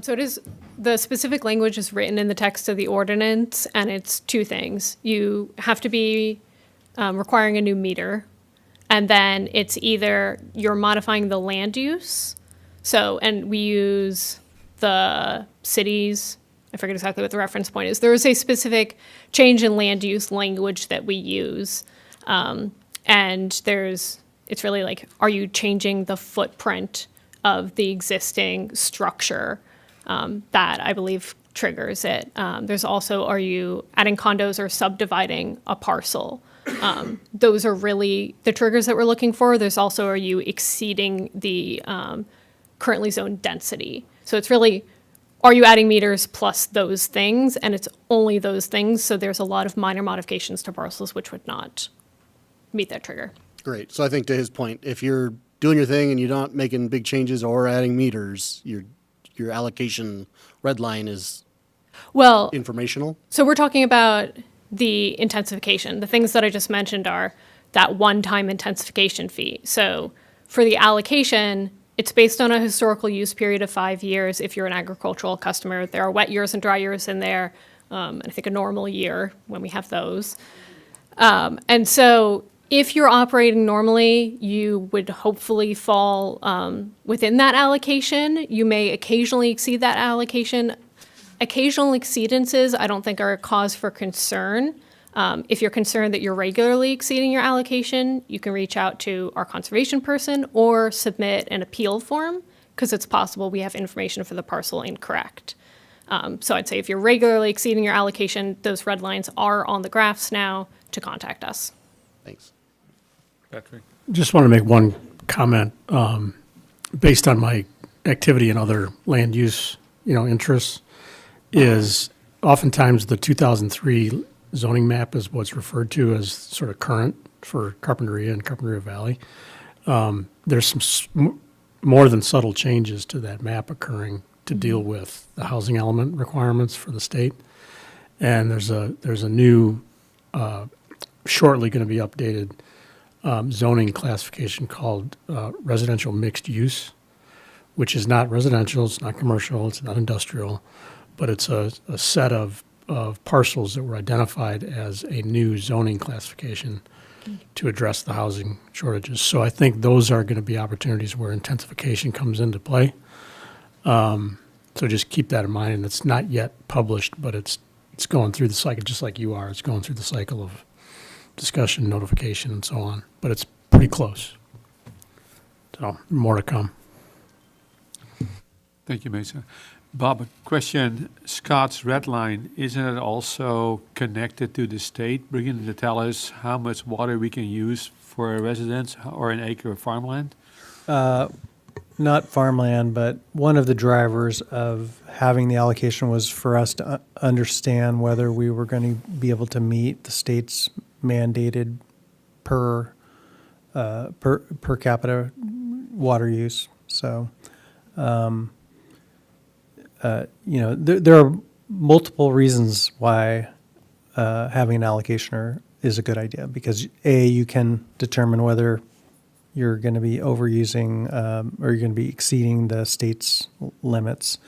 So it is, the specific language is written in the text of the ordinance, and it's two things. You have to be requiring a new meter, and then it's either you're modifying the land use. So, and we use the cities, I forget exactly what the reference point is. There is a specific change in land use language that we use. And it's really like, are you changing the footprint of the existing structure? That I believe triggers it. There's also, are you adding condos or subdividing a parcel? Those are really the triggers that we're looking for. There's also, are you exceeding the currently zoned density? So it's really, are you adding meters plus those things? And it's only those things. So there's a lot of minor modifications to parcels which would not meet that trigger. Great. So I think to his point, if you're doing your thing and you're not making big changes or adding meters, your allocation red line is Well, informational. so we're talking about the intensification. The things that I just mentioned are that one-time intensification fee. So for the allocation, it's based on a historical use period of 5 years. If you're an agricultural customer, there are wet years and dry years in there. And I think a normal year when we have those. And so if you're operating normally, you would hopefully fall within that allocation. You may occasionally exceed that allocation. Occasional exceedances, I don't think, are a cause for concern. If you're concerned that you're regularly exceeding your allocation, you can reach out to our conservation person or submit an appeal form, because it's possible we have information for the parcel incorrect. So I'd say if you're regularly exceeding your allocation, those red lines are on the graphs now to contact us. Thanks. Patrick? Just want to make one comment, based on my activity and other land use, interests, is oftentimes the 2003 zoning map is what's referred to as sort of current for Carpinteria and Carpinteria Valley. There's some more than subtle changes to that map occurring to deal with the housing element requirements for the state. And there's a new, shortly going to be updated zoning classification called residential mixed use, which is not residential, it's not commercial, it's not industrial, but it's a set of parcels that were identified as a new zoning classification to address the housing shortages. So I think those are going to be opportunities where intensification comes into play. So just keep that in mind. And it's not yet published, but it's going through the cycle, just like you are. It's going through the cycle of discussion, notification, and so on. But it's pretty close. So more to come. Thank you, Mesa. Bob, a question. Scott's red line, isn't it also connected to the state, bringing to tell us how much water we can use for a residence or an acre of farmland? Not farmland, but one of the drivers of having the allocation was for us to understand whether we were going to be able to meet the state's mandated per capita water use. So, there are multiple reasons why having an allocationer is a good idea, because you can determine whether you're going to be overusing or you're going to be exceeding the state's limits.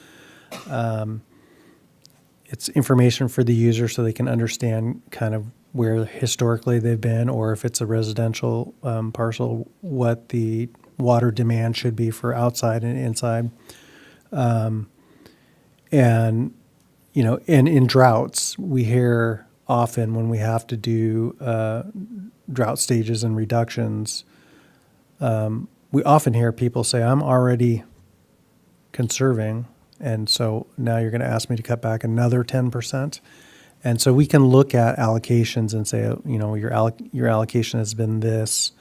It's information for the user so they can understand kind of where historically they've been, or if it's a residential parcel, what the water demand should be for outside and inside. And in droughts, we hear often when we have to do drought stages and reductions, we often hear people say, I'm already conserving, and so now you're going to ask me to cut back another 10%. And so we can look at allocations and say, your allocation has been this,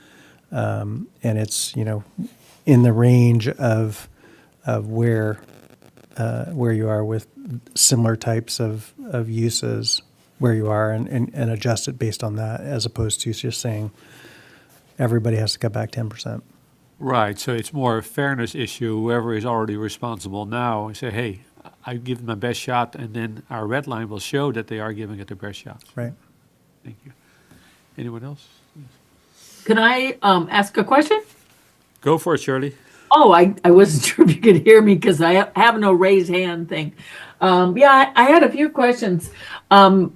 and it's, in the range of where you are with similar types of uses, where you are, and adjust it based on that, as opposed to just saying everybody has to cut back 10%. Right, so it's more a fairness issue. Whoever is already responsible now, say, hey, I give them my best shot, and then our red line will show that they are giving it their best shot. Right. Thank you. Anyone else? Can I ask a question? Go for it, Shirley. Oh, I wasn't sure if you could hear me because I have no raise hand thing. I had a few questions. The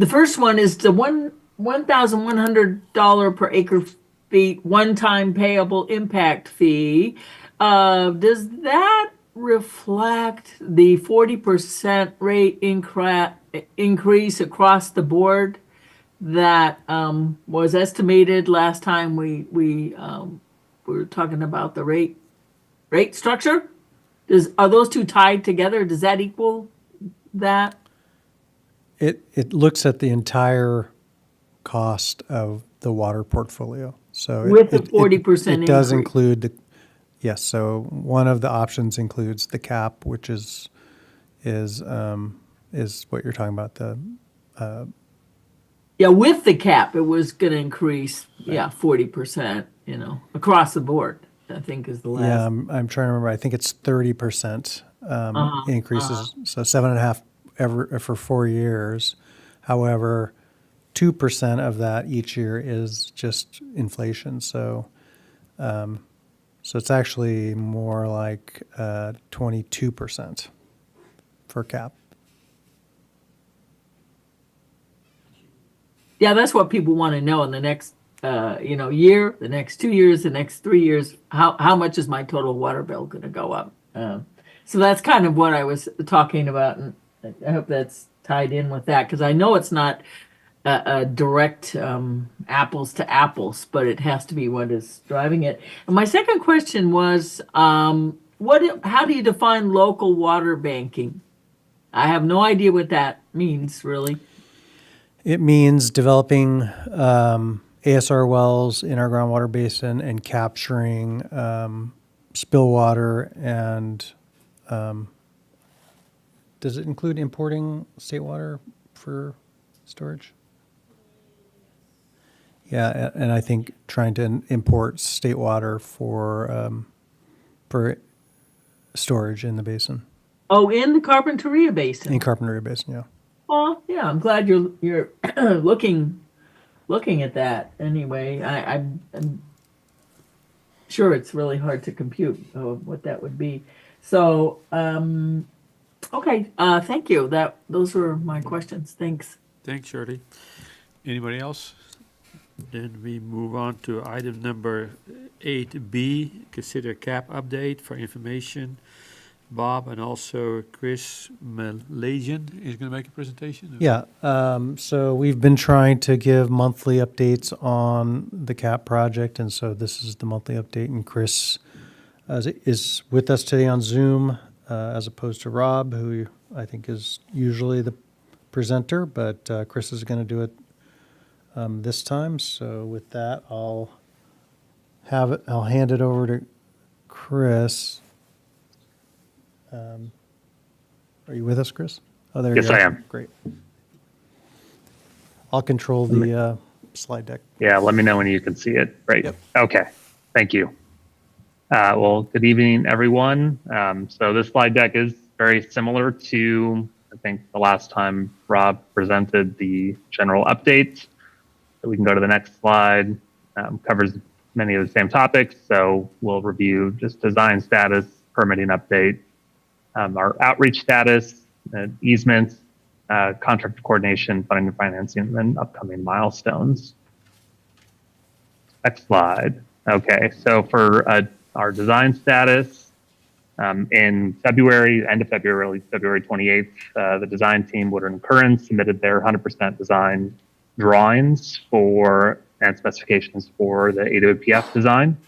first one is the $1,100 per acre feet one-time payable impact fee. Does that reflect the 40% rate increase across the board that was estimated last time we were talking about the rate structure? Are those two tied together? Does that equal that? It looks at the entire cost of the water portfolio. So With the 40% it does increase. include yes. So one of the options includes the cap, which is what you're talking about. With the cap, it was going to increase. 40%. Across the board. I think is the last. Yeah, I'm trying to remember. I think it's 30% increases. So 7.5 for 4 years. However, 2% of that each year is just inflation. So it's actually more like 22% for cap. Yeah, that's what people want to know in the next year, the next 2 years, the next 3 years. How much is my total water bill going to go up? So that's kind of what I was talking about, and I hope that's tied in with that, because I know it's not a direct apples to apples, but it has to be what is driving it. And my second question was, how do you define local water banking? I have no idea what that means, really. It means developing ASR wells in our groundwater basin and capturing spill water and does it include importing state water for storage? Yeah, and I think trying to import state water for storage in the basin, Oh, in the Carpinteria Basin. in Carpinteria Basin, yeah. Well, yeah, I'm glad you're looking at that. Anyway, I'm sure it's really hard to compute what that would be. So, okay, thank you. Those were my questions. Thanks. Thanks, Shirley. Anybody else? Then we move on to item number 8B, consider cap update for information. Bob and also Chris Malaysian is going to make a presentation. Yeah, so we've been trying to give monthly updates on the CAP project, and so this is the monthly update. And Chris is with us today on Zoom, as opposed to Rob, who I think is usually the presenter, but Chris is going to do it this time. So with that, I'll hand it over to Chris. Are you with us, Chris? Oh, there you Yes, are. I am. Great. I'll control the slide deck. Yeah, let me know when you can see it. Right. Yep. Okay. Thank you. Well, good evening, everyone. So this slide deck is very similar to, I think, the last time Rob presented the general update. So we can go to the next slide. Covers many of the same topics. So we'll review just design status, permitting update, our outreach status, easements, contract coordination, funding and financing, and then upcoming milestones. Next slide. Okay, so for our design status, in February, end of February, February 28th, the design team, Woodard and Curran, submitted their 100% design drawings and specifications for the AWPF design.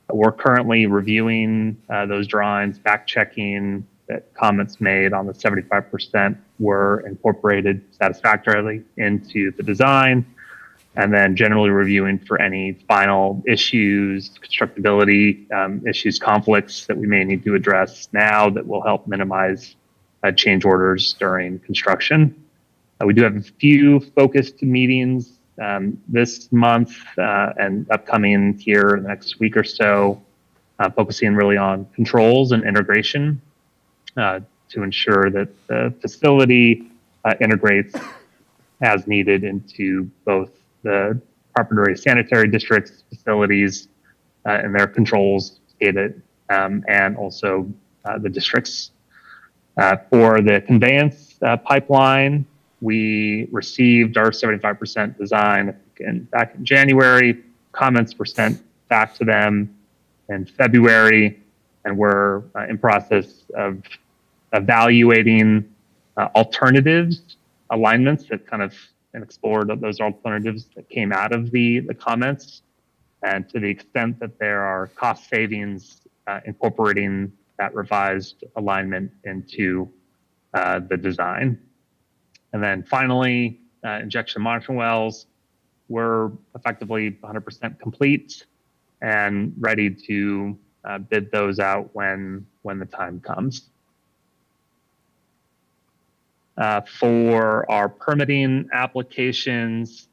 We're currently reviewing those drawings, fact checking that comments made on the 75% were incorporated satisfactorily into the design, and then generally reviewing for any final issues, constructability issues, conflicts that we may need to address now that will help minimize change orders during construction. We do have a few focused meetings this month and upcoming here in the next week or so, focusing really on controls and integration to ensure that the facility integrates as needed into both the Carpinteria sanitary district's facilities and their controls stated, and also the districts. For the conveyance pipeline, we received our 75% design back in January. Comments were sent back to them in February, and we're in process of evaluating alternatives, alignments that kind of explored those alternatives that came out of the comments. And to the extent that there are cost savings, incorporating that revised alignment into the design. And then finally, injection monitoring wells, we're effectively 100% complete and ready to bid those out when the time comes. For our permitting applications,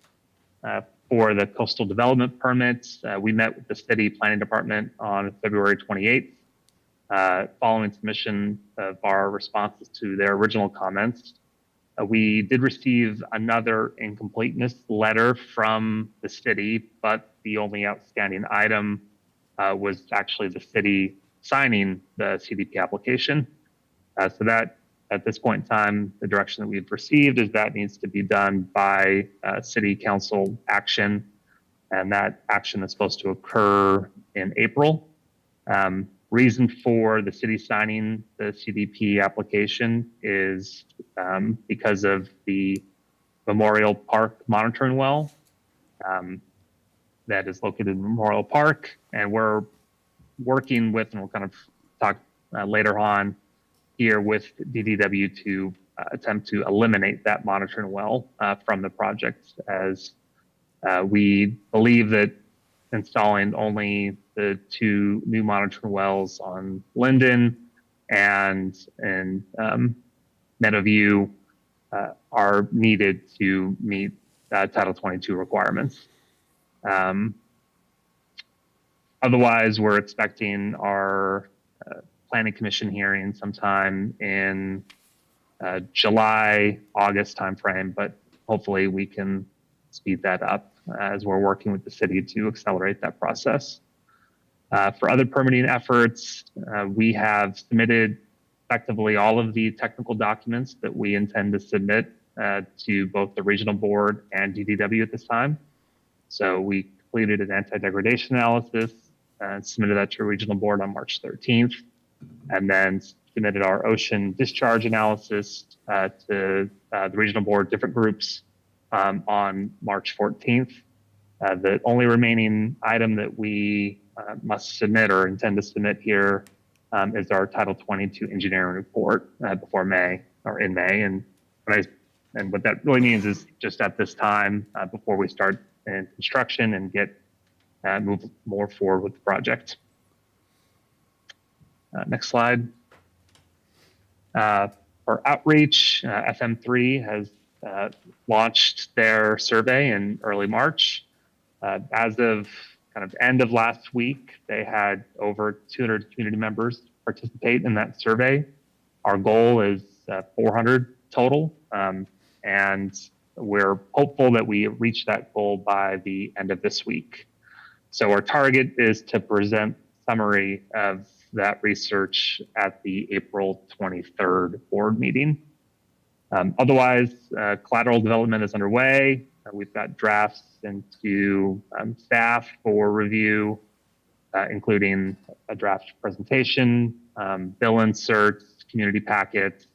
for the coastal development permits, we met with the city planning department on February 28th, following submission of our responses to their original comments. We did receive another incompleteness letter from the city, but the only outstanding item was actually the city signing the CDP application. So that, at this point in time, the direction that we've received is that needs to be done by city council action, and that action is supposed to occur in April. Reason for the city signing the CDP application is because of the Memorial Park monitoring well that is located in Memorial Park, and we're working with, and we'll kind of talk later on here with DDW to attempt to eliminate that monitoring well from the project, as We believe that installing only the 2 new monitoring wells on Linden and in Meadowview are needed to meet Title 22 requirements. Otherwise, we're expecting our Planning Commission hearing sometime in July, August timeframe, but hopefully we can speed that up as we're working with the city to accelerate that process. For other permitting efforts, we have submitted effectively all of the technical documents that we intend to submit to both the regional board and DDW at this time. So we completed an anti-degradation analysis and submitted that to regional board on March 13th, and then submitted our ocean discharge analysis to the regional board, different groups, on March 14th. The only remaining item that we must submit or intend to submit here is our Title 22 engineering report before May or in May. And what that really means is just at this time before we start in construction and get move more forward with the project. Next slide. For outreach, FM3 has launched their survey in early March. As of kind of end of last week, they had over 200 community members participate in that survey. Our goal is 400 total, and we're hopeful that we reach that goal by the end of this week. So our target is to present summary of that research at the April 23rd board meeting. Otherwise, collateral development is underway. We've got drafts into staff for review, including a draft presentation, bill inserts, community packets,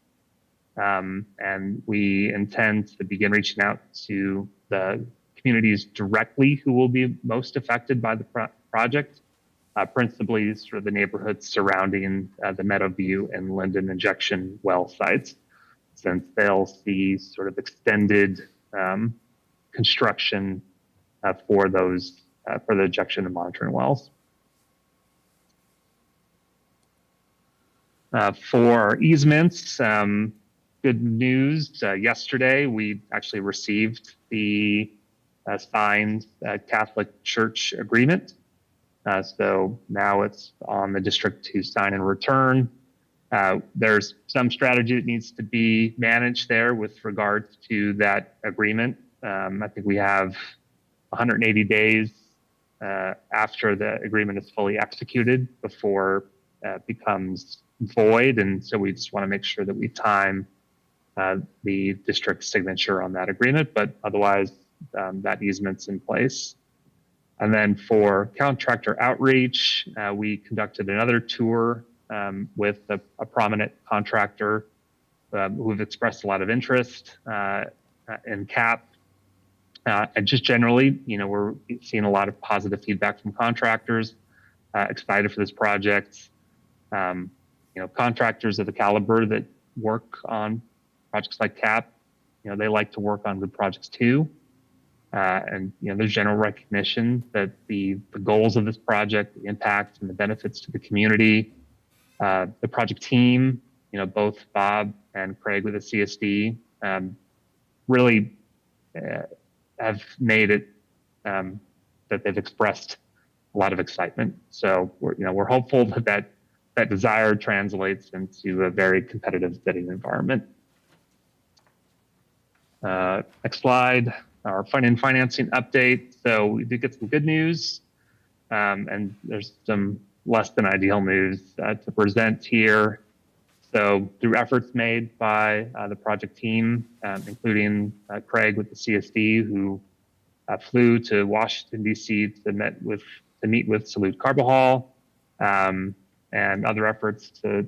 and we intend to begin reaching out to the communities directly who will be most affected by the project, principally sort of the neighborhoods surrounding the Meadowview and Linden injection well sites, since they'll see sort of extended construction for those for the injection and monitoring wells. For easements, good news. Yesterday, we actually received the signed Catholic Church agreement. So now it's on the district to sign and return. There's some strategy that needs to be managed there with regards to that agreement. I think we have 180 days after the agreement is fully executed before it becomes void. And so we just want to make sure that we time the district's signature on that agreement, but otherwise that easement's in place. And then for contractor outreach, we conducted another tour with a prominent contractor who have expressed a lot of interest in CAP. And just generally, you know, we're seeing a lot of positive feedback from contractors, excited for this project. You know, contractors of the caliber that work on projects like CAP, you know, they like to work on good projects too. And, you know, there's general recognition that the goals of this project, the impact and the benefits to the community, the project team, you know, both Bob and Craig with the CSD, really have made it that they've expressed a lot of excitement. So we're hopeful that that desire translates into a very competitive bidding environment. Next slide, our financing update. So we did get some good news, and there's some less than ideal news to present here. So through efforts made by the project team, including Craig with the CSD, who flew to Washington, D.C. to meet with Salud Carbajal, and other efforts to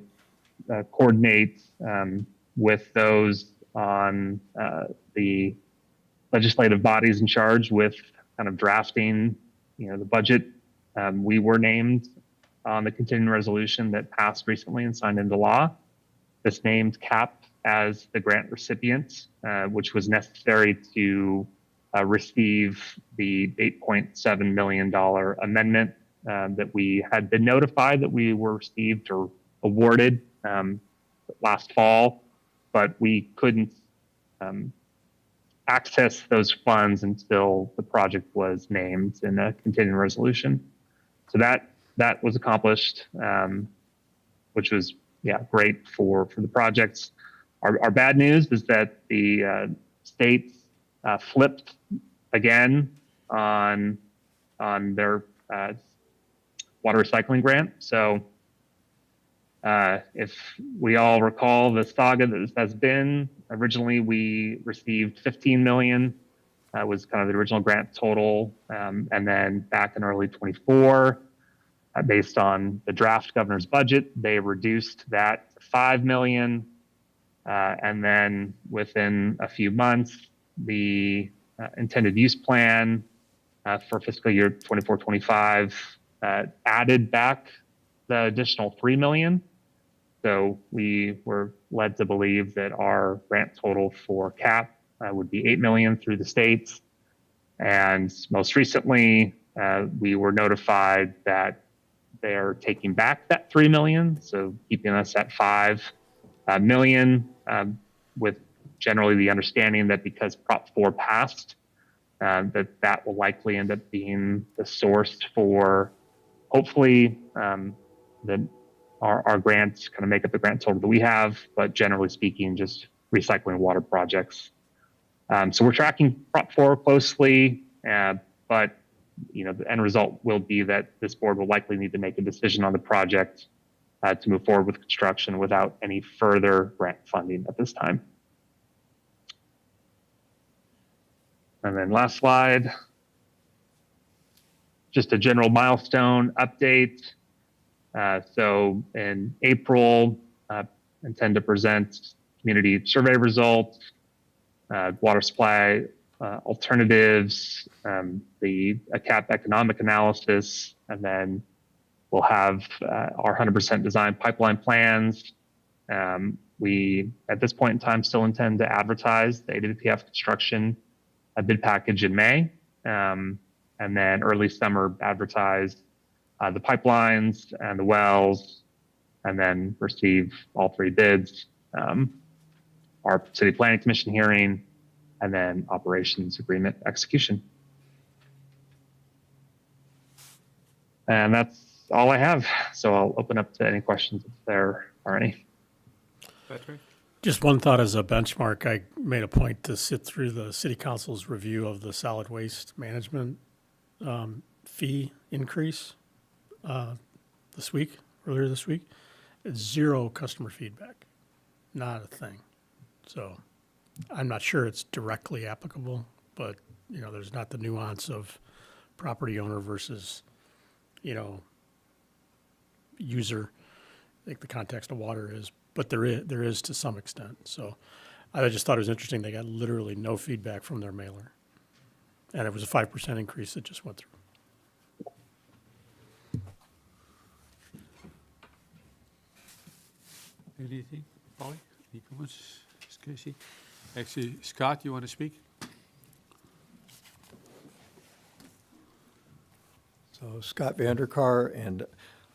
coordinate with those on the legislative bodies in charge with kind of drafting, you know, the budget. We were named on the continuing resolution that passed recently and signed into law. This named CAP as the grant recipient, which was necessary to receive the $8.7 million amendment that we had been notified that we were received or awarded last fall, but we couldn't access those funds until the project was named in a continuing resolution. So that was accomplished, which was great for the projects. Our bad news is that the state flipped again on their water recycling grant. So if we all recall the saga that this has been, originally we received 15 million. That was kind of the original grant total. And then back in early 24, based on the draft governor's budget, they reduced that to 5 million. And then within a few months, the intended use plan for fiscal year 24-25 added back the additional 3 million. So we were led to believe that our grant total for CAP would be 8 million through the states. And most recently, we were notified that they're taking back that 3 million. So keeping us at 5 million, with generally the understanding that because Prop 4 passed, that will likely end up being the source for hopefully our grants kind of make up the grant total that we have, but generally speaking, just recycling water projects. So we're tracking Prop 4 closely, but the end result will be that this board will likely need to make a decision on the project to move forward with construction without any further grant funding at this time. And then last slide, just a general milestone update. So in April, intend to present community survey results, water supply alternatives, the CAP economic analysis, and then we'll have our 100% design pipeline plans. We, at this point in time, still intend to advertise the AWPF construction bid package in May, and then early summer advertise the pipelines and the wells, and then receive all 3 bids, our city planning commission hearing, and then operations agreement execution. And that's all I have. So I'll open up to any questions if there are any. Patrick? Just one thought as a benchmark, I made a point to sit through the city council's review of the solid waste management fee increase earlier this week. It's 0 customer feedback, not a thing. So I'm not sure it's directly applicable, but there's not the nuance of property owner versus, user, like the context of water is, but there is to some extent. So I just thought it was interesting. They got literally no feedback from their mailer. And it was a 5% increase that just went through. Anything, Polly? Any comments? Casey? Actually, Scott, you want to speak? So Scott Vanderkar, and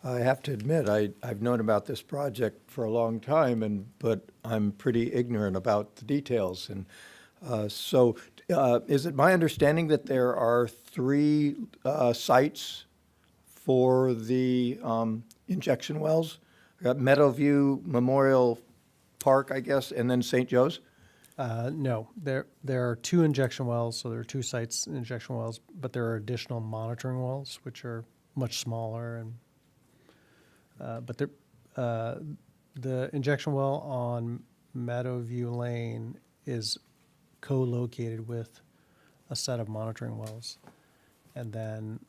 I have to admit, I've known about this project for a long time, but I'm pretty ignorant about the details. And so is it my understanding that there are 3 sites for the injection wells? We got Meadowview Memorial Park, I guess, and then St. Joe's? No, there are 2 injection wells, so there are 2 sites injection wells, but there are additional monitoring wells, which are much smaller. And but the injection well on Meadowview Lane is co-located with a set of monitoring wells, and then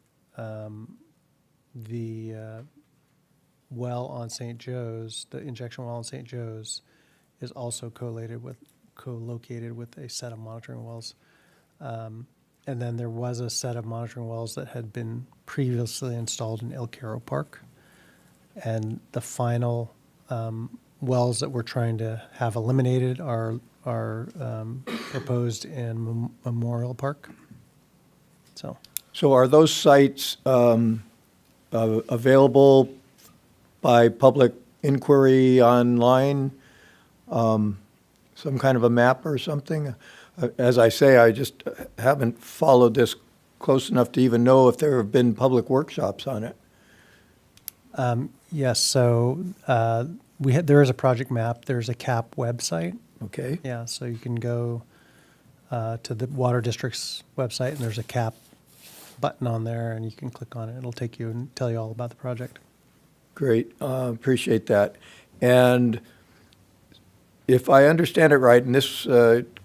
the well on St. Joe's, the injection well on St. Joe's, is also co-located with a set of monitoring wells. And then there was a set of monitoring wells that had been previously installed in El Caro Park. And the final wells that we're trying to have eliminated are proposed in Memorial Park. So are those sites available by public inquiry online? Some kind of a map or something? As I say, I just haven't followed this close enough to even know if there have been public workshops on it. Yes, so there is a project map. There's a CAP website. Okay. Yeah, so you can go to the Water District's website, and there's a CAP button on there, and you can click on it. It'll take you and tell you all about the project. Great, appreciate that. And if I understand it right, and this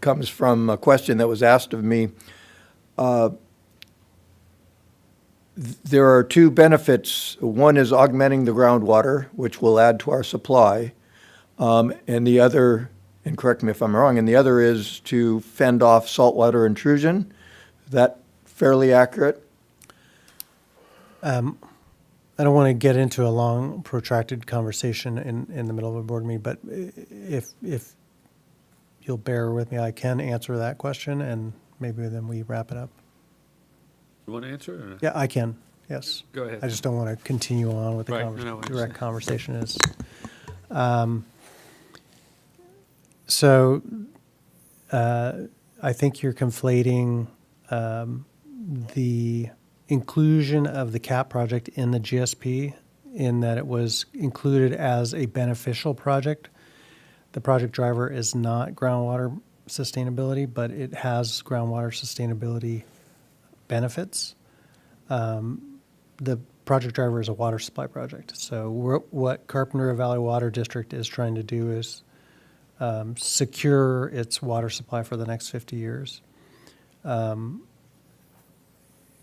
comes from a question that was asked of me, there are two benefits. One is augmenting the groundwater, which will add to our supply, and the other, and correct me if I'm wrong, and the other is to fend off saltwater intrusion. Is that fairly accurate? I don't want to get into a long, protracted conversation in the middle of a board meeting, but if you'll bear with me, I can answer that question, and maybe then we wrap it up. You want to answer it or not? Yeah, I can, yes. Go ahead. I just don't want to continue on with the Right, no, I direct conversation is. So I think you're conflating the inclusion of the CAP project in the GSP in that it was included as a beneficial project. The project driver is not groundwater sustainability, but it has groundwater sustainability benefits. The project driver is a water supply project. So what Carpinteria Valley Water District is trying to do is secure its water supply for the next 50 years.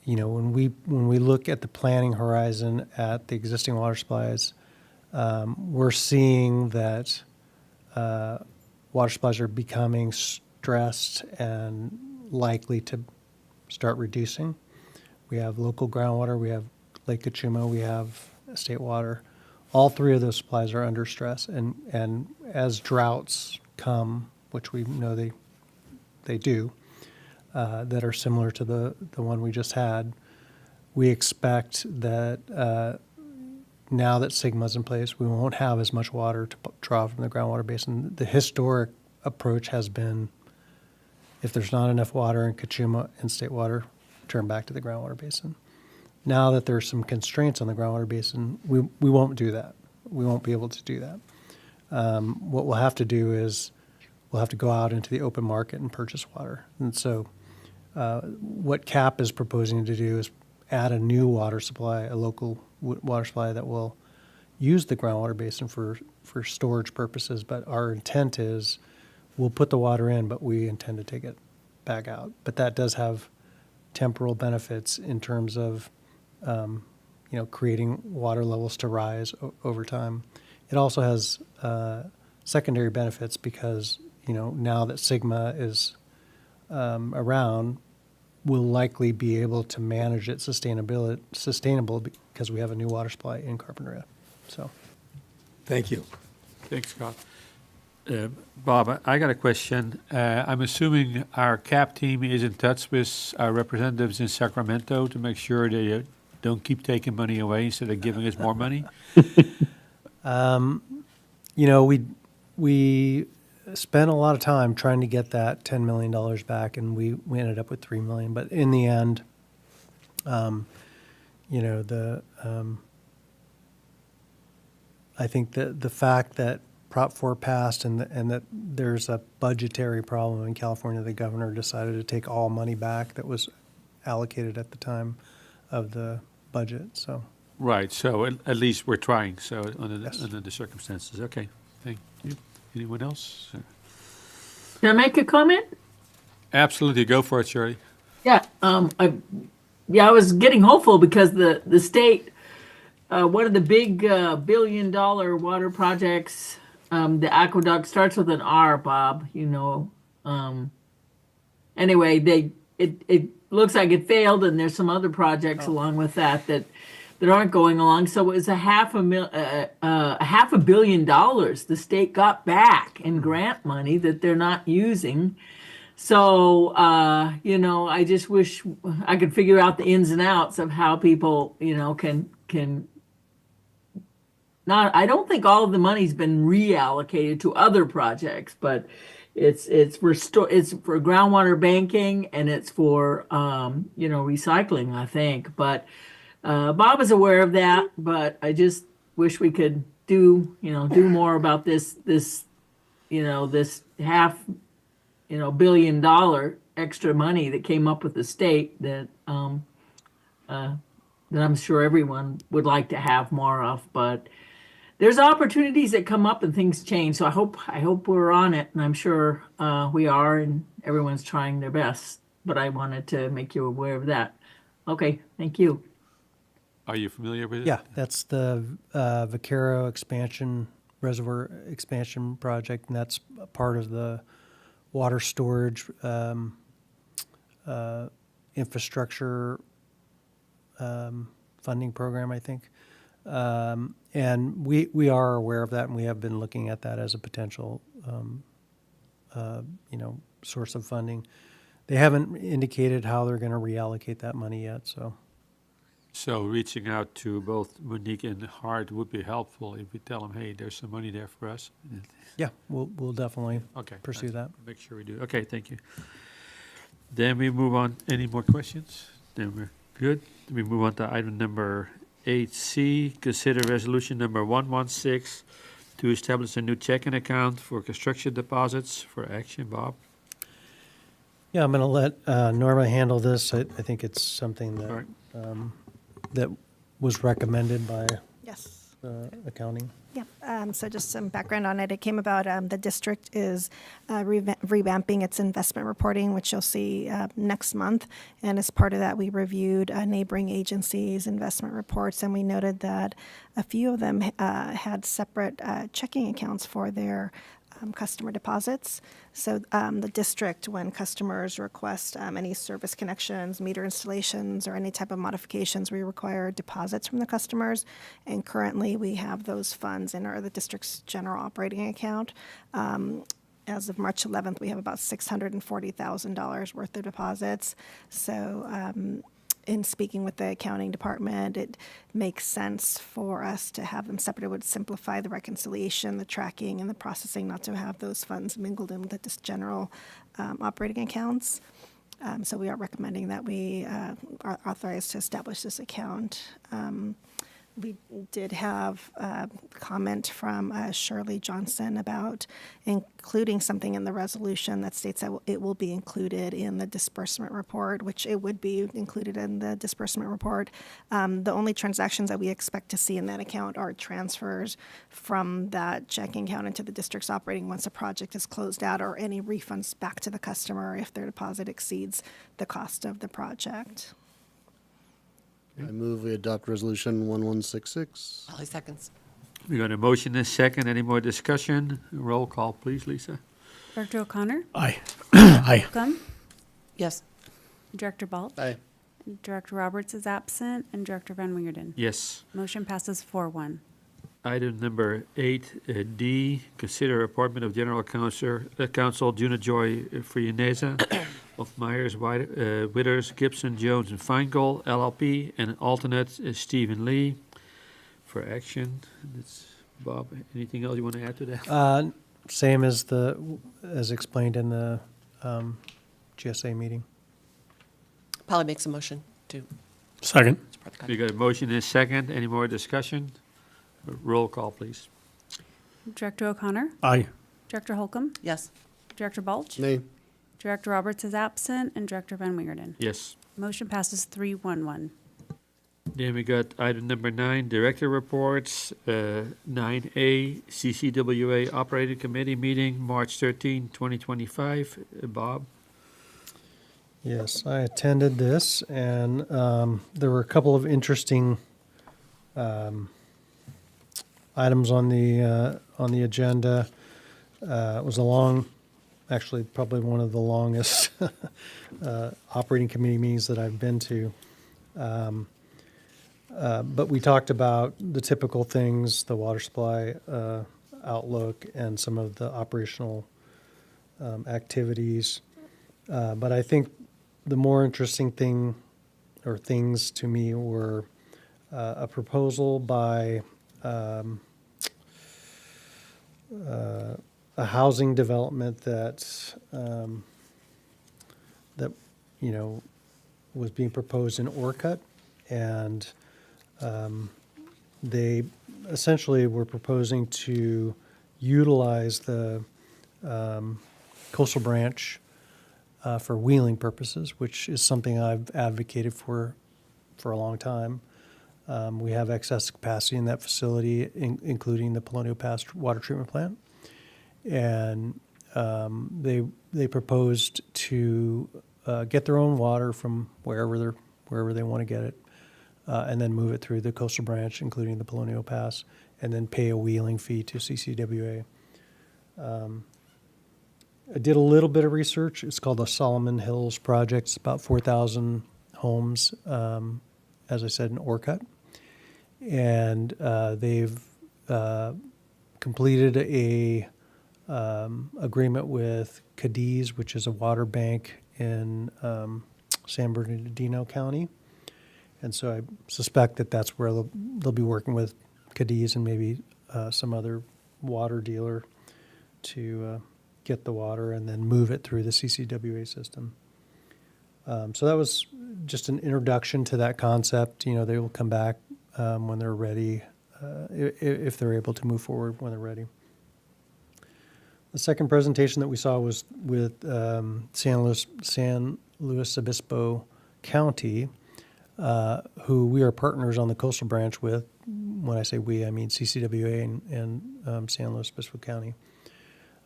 You know, when we look at the planning horizon at the existing water supplies, we're seeing that water supplies are becoming stressed and likely to start reducing. We have local groundwater, we have Lake Cachuma, we have state water. All three of those supplies are under stress, and as droughts come, which we know they do, that are similar to the one we just had, we expect that now that Sigma's in place, we won't have as much water to draw from the groundwater basin. The historic approach has been, if there's not enough water in Cachuma and state water, turn back to the groundwater basin. Now that there's some constraints on the groundwater basin, we won't do that. We won't be able to do that. What we'll have to do is we'll have to go out into the open market and purchase water. And so what CAP is proposing to do is add a new water supply, a local water supply that will use the groundwater basin for storage purposes. But our intent is we'll put the water in, but we intend to take it back out. But that does have temporal benefits in terms of creating water levels to rise over time. It also has secondary benefits because now that Sigma is around, we'll likely be able to manage it sustainable because we have a new water supply in Carpinteria. So, Thank you. Thanks, Scott. Bob, I got a question. I'm assuming our CAP team is in touch with our representatives in Sacramento to make sure they don't keep taking money away instead of giving us more money. We spent a lot of time trying to get that $10 million back, and we ended up with $3 million. But in the end, I think that the fact that Prop 4 passed and that there's a budgetary problem in California, the governor decided to take all money back that was allocated at the time of the budget. So Right, so at least we're trying, so under Yes. the circumstances. Okay, thank you. Anyone else? Can I make a comment? Absolutely, go for it, Shirley. Yeah, I was getting hopeful because the state, one of the big $1 billion water projects, the aqueduct starts with an R, Bob. Anyway, it looks like it failed, and there's some other projects along with that aren't going along. So it was a $500 million the state got back in grant money that they're not using. So, you know, I just wish I could figure out the ins and outs of how people, you know, can not, I don't think all of the money's been reallocated to other projects, but it's it's for groundwater banking and it's for you know, recycling, I think. But Bob is aware of that, but I just wish we could do, you know, do more about this, you know, this half, you know, $1 billion extra money that came up with the state that that I'm sure everyone would like to have more of, but there's opportunities that come up and things change. So I hope we're on it, and I'm sure we are, and everyone's trying their best. But I wanted to make you aware of that. Okay, thank you. Are you familiar with it? Yeah, that's the Vaquero expansion, reservoir expansion project, and that's a part of the water storage infrastructure funding program, I think. And we are aware of that, and we have been looking at that as a potential, you know, source of funding. They haven't indicated how they're going to reallocate that money yet, so. So reaching out to both Monique and Hart would be helpful if we tell them, hey, there's some money there for us. Yeah, we'll definitely Okay. pursue that. Make sure we do. Okay, thank you. Then we move on. Any more questions? Then we're good. We move on to item number 8C, consider resolution number 116 to establish a new checking account for construction deposits for action. Bob? Yeah, I'm going to let Norma handle this. I think it's something All that right. that was recommended by Yes. accounting. Yeah, so just some background on it. It came about, the district is revamping its investment reporting, which you'll see next month. And as part of that, we reviewed neighboring agencies' investment reports, and we noted that a few of them had separate checking accounts for their customer deposits. So the district, when customers request any service connections, meter installations, or any type of modifications, we require deposits from the customers. And currently, we have those funds in the district's general operating account. As of March 11th, we have about $640,000 worth of deposits. So in speaking with the accounting department, it makes sense for us to have them separate. It would simplify the reconciliation, the tracking, and the processing, not to have those funds mingled in with the just general operating accounts. So we are recommending that we are authorized to establish this account. We did have a comment from Shirley Johnson about including something in the resolution that states that it will be included in the disbursement report, which it would be included in the disbursement report. The only transactions that we expect to see in that account are transfers from that checking account into the district's operating once a project is closed out, or any refunds back to the customer if their deposit exceeds the cost of the project. I move we adopt resolution 1166. Holly seconds. We got a motion and a second. Any more discussion? Roll call, please, Lisa. Director O'Connor? Aye. Aye. Holcomb? Yes. Director Balch? Aye. Director Roberts is absent, and Director Van Wingerden. Yes. Motion passes 4-1. Item number 8D, consider appointment of General Counsel Juna Joy Frianeza of Myers, Withers, Gibson, Jones, and Feingold, LLP, and an alternate is Stephen Lee for action. That's Bob, anything else you want to add to that? Same as as explained in the GSA meeting. Polly makes a motion to Second. support the We contract. got a motion and a second. Any more discussion? Roll call, please. Director O'Connor? Aye. Director Holcomb? Yes. Director Balch? Nay. Director Roberts is absent, and Director Van Wingerden. Yes. Motion passes 3-1-1. Then we got item number 9, director reports. 9A, CCWA Operating Committee meeting, March 13, 2025. Bob? Yes, I attended this, and there were a couple of interesting items on the agenda. It was a long, actually probably one of the longest operating committee meetings that I've been to. But we talked about the typical things, the water supply outlook, and some of the operational activities. But I think the more interesting thing or things to me were a proposal by a housing development that that was being proposed in Orcutt, and they essentially were proposing to utilize the coastal branch for wheeling purposes, which is something I've advocated for a long time. We have excess capacity in that facility, including the Polonio Pass water treatment plant, and they proposed to get their own water from wherever they want to get it, and then move it through the coastal branch, including the Polonio Pass, and then pay a wheeling fee to CCWA. I did a little bit of research. It's called the Solomon Hills Project. It's about 4,000 homes, as I said, in Orcutt. And they've completed a agreement with Cadiz, which is a water bank in San Bernardino County. And so I suspect that that's where they'll be working with Cadiz and maybe some other water dealer to get the water and then move it through the CCWA system. So that was just an introduction to that concept. They will come back when they're ready, if they're able to move forward when they're ready. The second presentation that we saw was with San Luis Obispo County, who we are partners on the coastal branch with. When I say we, I mean CCWA and San Luis Obispo County.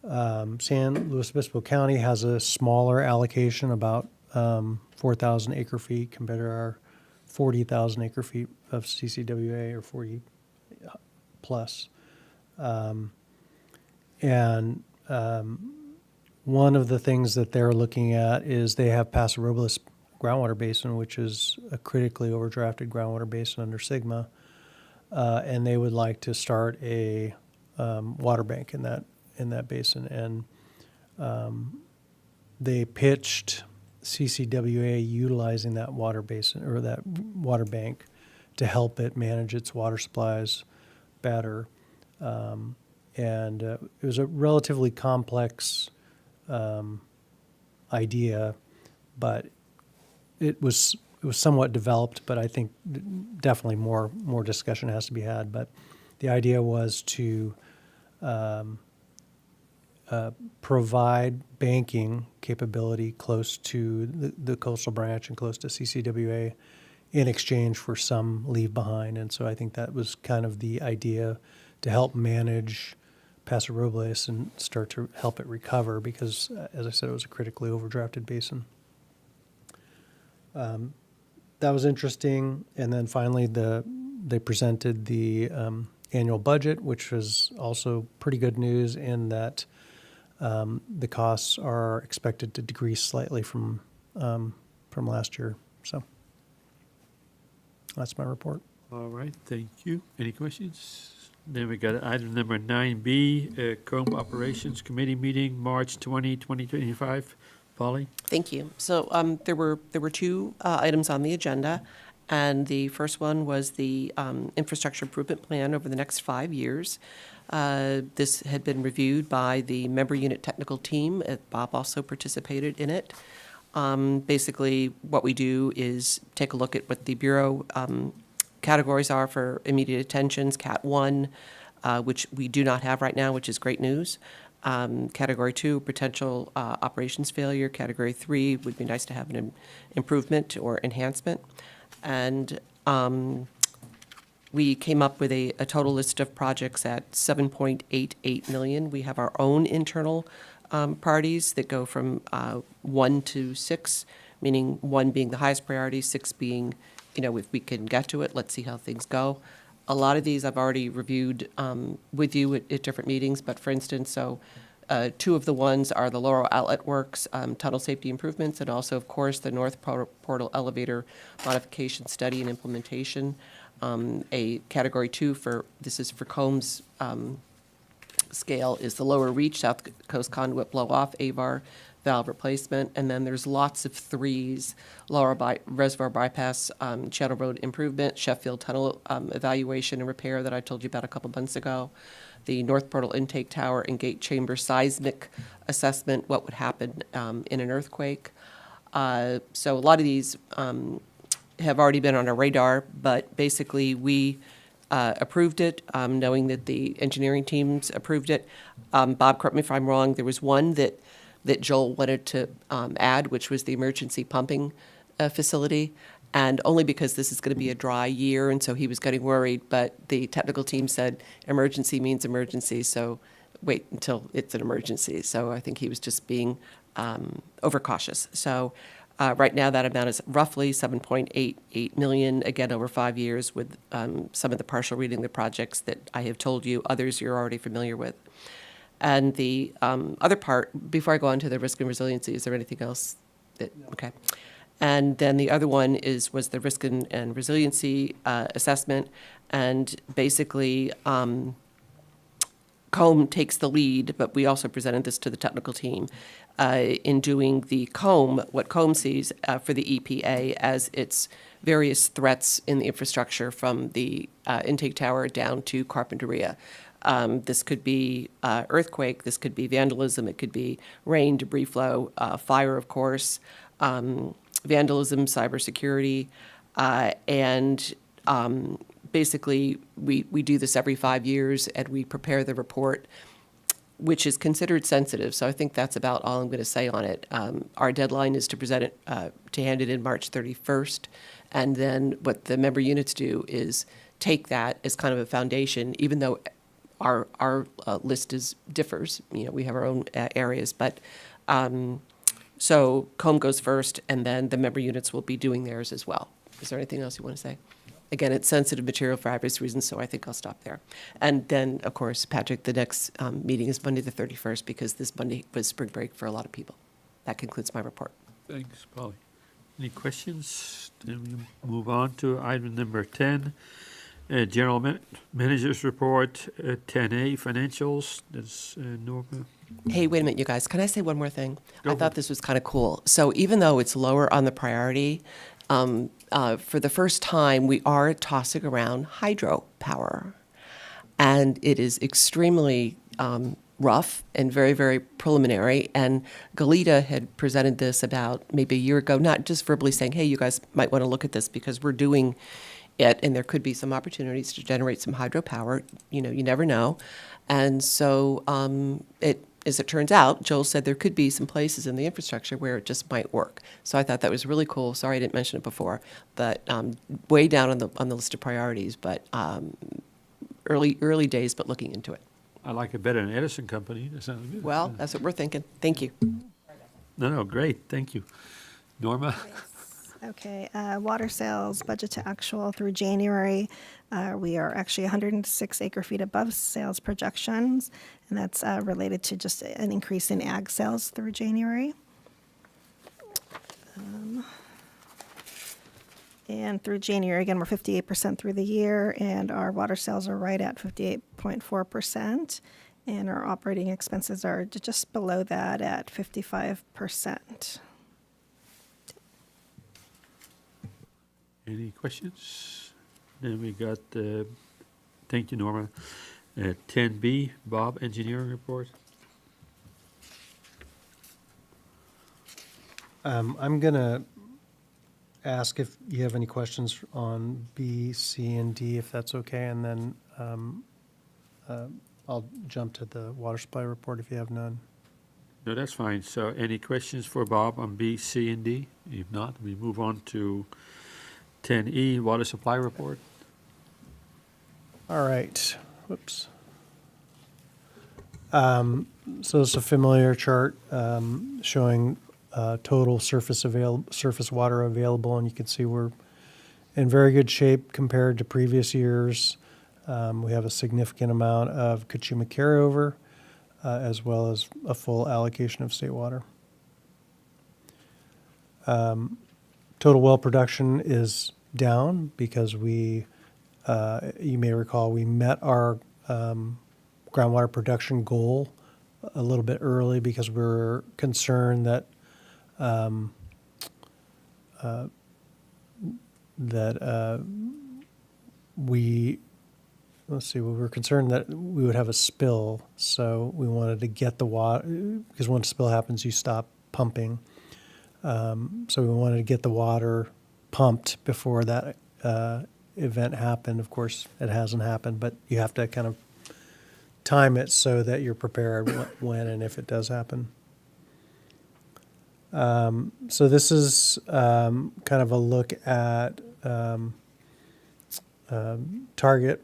San Luis Obispo County has a smaller allocation, about 4,000 acre feet compared to our 40,000 acre feet of CCWA, or 40 plus. One of the things that they're looking at is they have Paso Robles groundwater basin, which is a critically overdrafted groundwater basin under Sigma, and they would like to start a water bank in that basin. And they pitched CCWA utilizing that water basin or that water bank to help it manage its water supplies better. And it was a relatively complex idea, but it was somewhat developed. But I think definitely more discussion has to be had. But the idea was to provide banking capability close to the coastal branch and close to CCWA in exchange for some leave behind. And so I think that was kind of the idea, to help manage Paso Robles and start to help it recover, because, as I said, it was a critically overdrafted basin. That was interesting. And then finally, they presented the annual budget, which was also pretty good news in that the costs are expected to decrease slightly from last year. So that's my report. All right, thank you. Any questions? Then we got item number 9B, Comb Operations Committee meeting, March 20, 2025. Polly? Thank you. So there were two items on the agenda, and the first one was the infrastructure improvement plan over the next 5 years. This had been reviewed by the member unit technical team. Bob also participated in it. Basically, what we do is take a look at what the Bureau categories are for immediate attentions. Cat 1, which we do not have right now, which is great news. Category 2, potential operations failure. Category 3 would be nice to have an improvement or enhancement. And we came up with a total list of projects at $7.88 million. We have our own internal priorities that go from 1 to 6, meaning 1 being the highest priority, 6 being, if we can get to it, let's see how things go. A lot of these I've already reviewed with you at different meetings, but for instance, two of the ones are the Laurel Outlet Works tunnel safety improvements, and also, of course, the North Portal Elevator modification study and implementation. A category 2 this is for Combs scale, is the Lower Reach South Coast Conduit Blow Off AVAR valve replacement. And then there's lots of threes: Reservoir Bypass, Channel Road improvement, Sheffield Tunnel evaluation and repair that I told you about a couple months ago, the North Portal Intake Tower and Gate Chamber seismic assessment, what would happen in an earthquake. So a lot of these have already been on our radar, but basically we approved it, knowing that the engineering teams approved it. Bob, correct me if I'm wrong, there was one that Joel wanted to add, which was the emergency pumping facility, and only because this is going to be a dry year, and so he was getting worried, but the technical team said emergency means emergency, so wait until it's an emergency. So I think he was just being overcautious. So right now, that amount is roughly 7.88 million, again, over 5 years, with some of the partial reading of the projects that I have told you, others you're already familiar with. And the other part, before I go on to the risk and resiliency, is there anything else that, okay. And then the other one was the risk and resiliency assessment, and basically, COMB takes the lead, but we also presented this to the technical team in doing the COMB, what COMB sees for the EPA as its various threats in the infrastructure from the intake tower down to Carpinteria. This could be earthquake, this could be vandalism, it could be rain, debris flow, fire, of course, vandalism, cybersecurity, and basically, we do this every 5 years, and we prepare the report, which is considered sensitive. So I think that's about all I'm going to say on it. Our deadline is to present it, to hand it in March 31st. And then what the member units do is take that as kind of a foundation, even though our list differs. You know, we have our own areas, but so COMB goes first, and then the member units will be doing theirs as well. Is there anything else you want to say? Again, it's sensitive material for obvious reasons, so I think I'll stop there. And then, of course, Patrick, the next meeting is Monday the 31st, because this Monday was spring break for a lot of people. That concludes my report. Thanks, Polly. Any questions? Then we move on to item number 10, General Manager's Report, 10A, Financials. That's Norma. Hey, wait a minute, you guys. Can I say one more thing? I thought this was kind of cool. So even though it's lower on the priority, for the first time, we are tossing around hydropower. And it is extremely rough and very, very preliminary. And Galita had presented this about maybe a year ago, not just verbally saying, hey, you guys might want to look at this because we're doing it, and there could be some opportunities to generate some hydropower. You know, you never know. And so as it turns out, Joel said there could be some places in the infrastructure where it just might work. So I thought that was really cool. Sorry I didn't mention it before, but way down on the list of priorities, but early days, but looking into it. I like it better than Edison Company. That sounds good. Well, that's what we're thinking. Thank you. No, great. Thank you. Norma? Okay, water sales budget to actual through January. We are actually 106 acre feet above sales projections, and that's related to just an increase in ag sales through January. And through January, again, we're 58% through the year, and our water sales are right at 58.4%, and our operating expenses are just below that at 55%. Any questions? Then we got, thank you, Norma. 10B, Bob, Engineering Report. I'm going to ask if you have any questions on B, C, and D, if that's okay, and then I'll jump to the water supply report if you have none. No, that's fine. So any questions for Bob on B, C, and D? If not, we move on to 10E, Water Supply Report. All right. Whoops. So it's a familiar chart showing total surface water available, and you can see we're in very good shape compared to previous years. We have a significant amount of Kachuma carryover, as well as a full allocation of state water. Total well production is down because you may recall, we met our groundwater production goal a little bit early because we're concerned that we, let's see, we were concerned that we would have a spill, so we wanted to get the water, because when a spill happens, you stop pumping. So we wanted to get the water pumped before that event happened. Of course, it hasn't happened, but you have to kind of time it so that you're prepared when and if it does happen. So this is kind of a look at target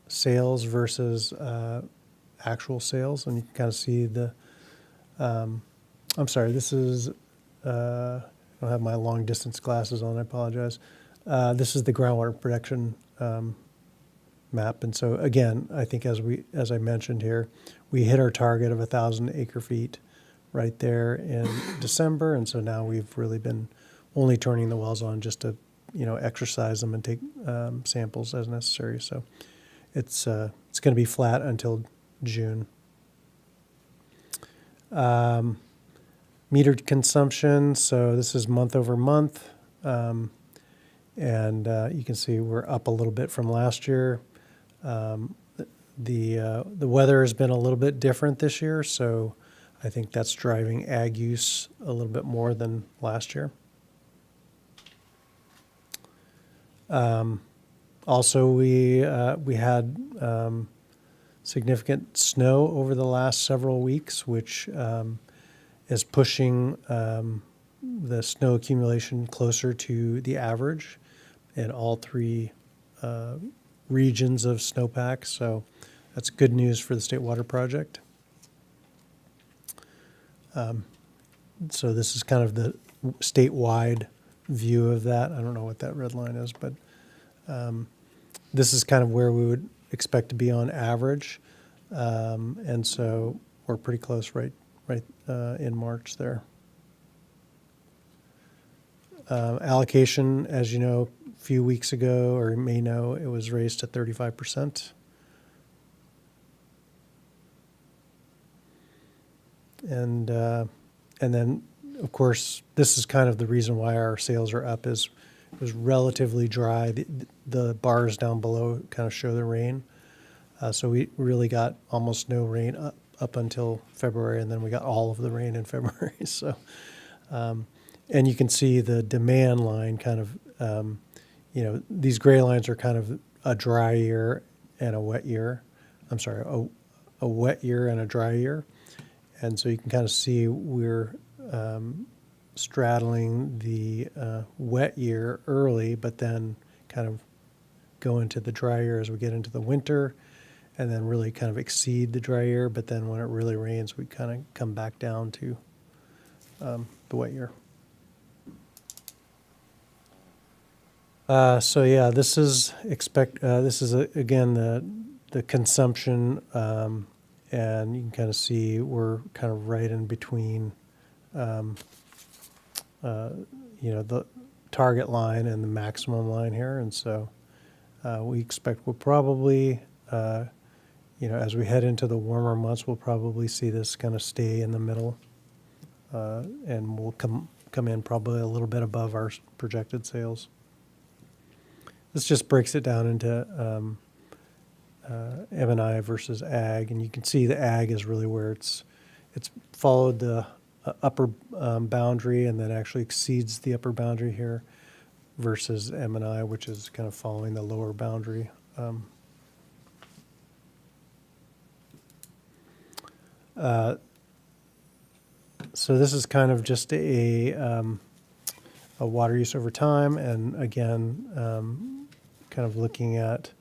sales versus actual sales, and you can kind of see the. I'm sorry, this is. I don't have my long distance glasses on. I apologize. This is the groundwater protection map, and so again, I think as I mentioned here, we hit our target of 1,000 acre feet right there in December, and so now we've really been only turning the wells on just to exercise them and take samples as necessary. So it's going to be flat until June. Metered consumption. So this is month over month, and you can see we're up a little bit from last year. The weather has been a little bit different this year, so I think that's driving ag use a little bit more than last year. Also, we had significant snow over the last several weeks, which is pushing the snow accumulation closer to the average in all three regions of snowpack. So that's good news for the State Water Project. So this is kind of the statewide view of that. I don't know what that red line is, but this is kind of where we would expect to be on average. And so we're pretty close right in March there. Allocation, as you know, a few weeks ago, or you may know, it was raised to 35%. And then, of course, this is kind of the reason why our sales are up. Is it was relatively dry. The bars down below kind of show the rain. So we really got almost no rain up until February, and then we got all of the rain in February. So, and you can see the demand line kind of, these gray lines are kind of a dry year and a wet year. I'm sorry, a wet year and a dry year. And so you can kind of see we're straddling the wet year early, but then kind of go into the dry year as we get into the winter, and then really kind of exceed the dry year. But then when it really rains, we kind of come back down to the wet year. So yeah, this is again the consumption. And you can kind of see we're kind of right in between, the target line and the maximum line here. And so we expect we'll probably, as we head into the warmer months, we'll probably see this kind of stay in the middle. And we'll come in probably a little bit above our projected sales. This just breaks it down into M&I versus ag, and you can see the ag is really where it's followed the upper boundary and then actually exceeds the upper boundary here, versus M&I, which is kind of following the lower boundary. So this is kind of just a water use over time, and again, kind of looking at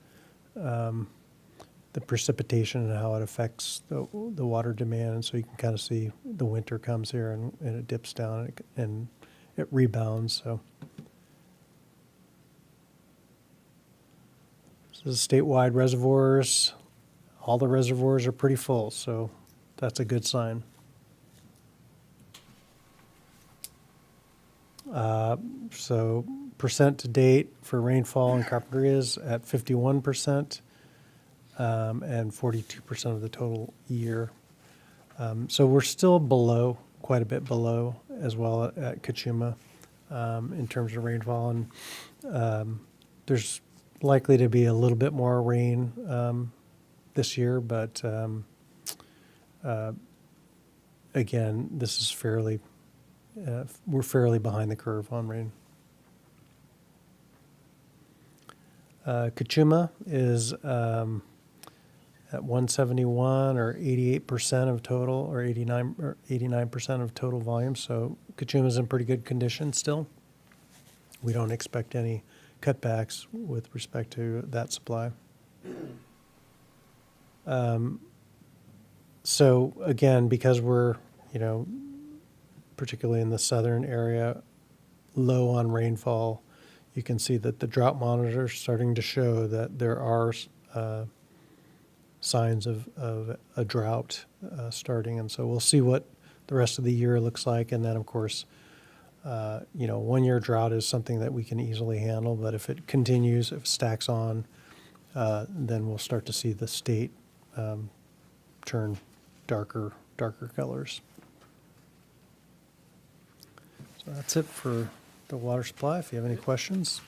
the precipitation and how it affects the water demand. And so you can kind of see the winter comes here and it dips down and it rebounds. So this is statewide reservoirs. All the reservoirs are pretty full, so that's a good sign. So percent to date for rainfall in Carpinteria is at 51%. and 42% of the total year. So we're still below, quite a bit below as well at Kachuma in terms of rainfall. And there's likely to be a little bit more rain this year, but again, this is fairly, we're fairly behind the curve on rain. Kachuma is at 171 or 88% of total, or 89% of total volume. So Kachuma is in pretty good condition still. We don't expect any cutbacks with respect to that supply. So again, because we're, particularly in the southern area, low on rainfall, you can see that the drought monitor is starting to show that there are signs of a drought starting. And so we'll see what the rest of the year looks like. And then, of course, 1 year drought is something that we can easily handle. But if it continues, if it stacks on, then we'll start to see the state turn darker colors. So that's it for the water supply. If you have any questions.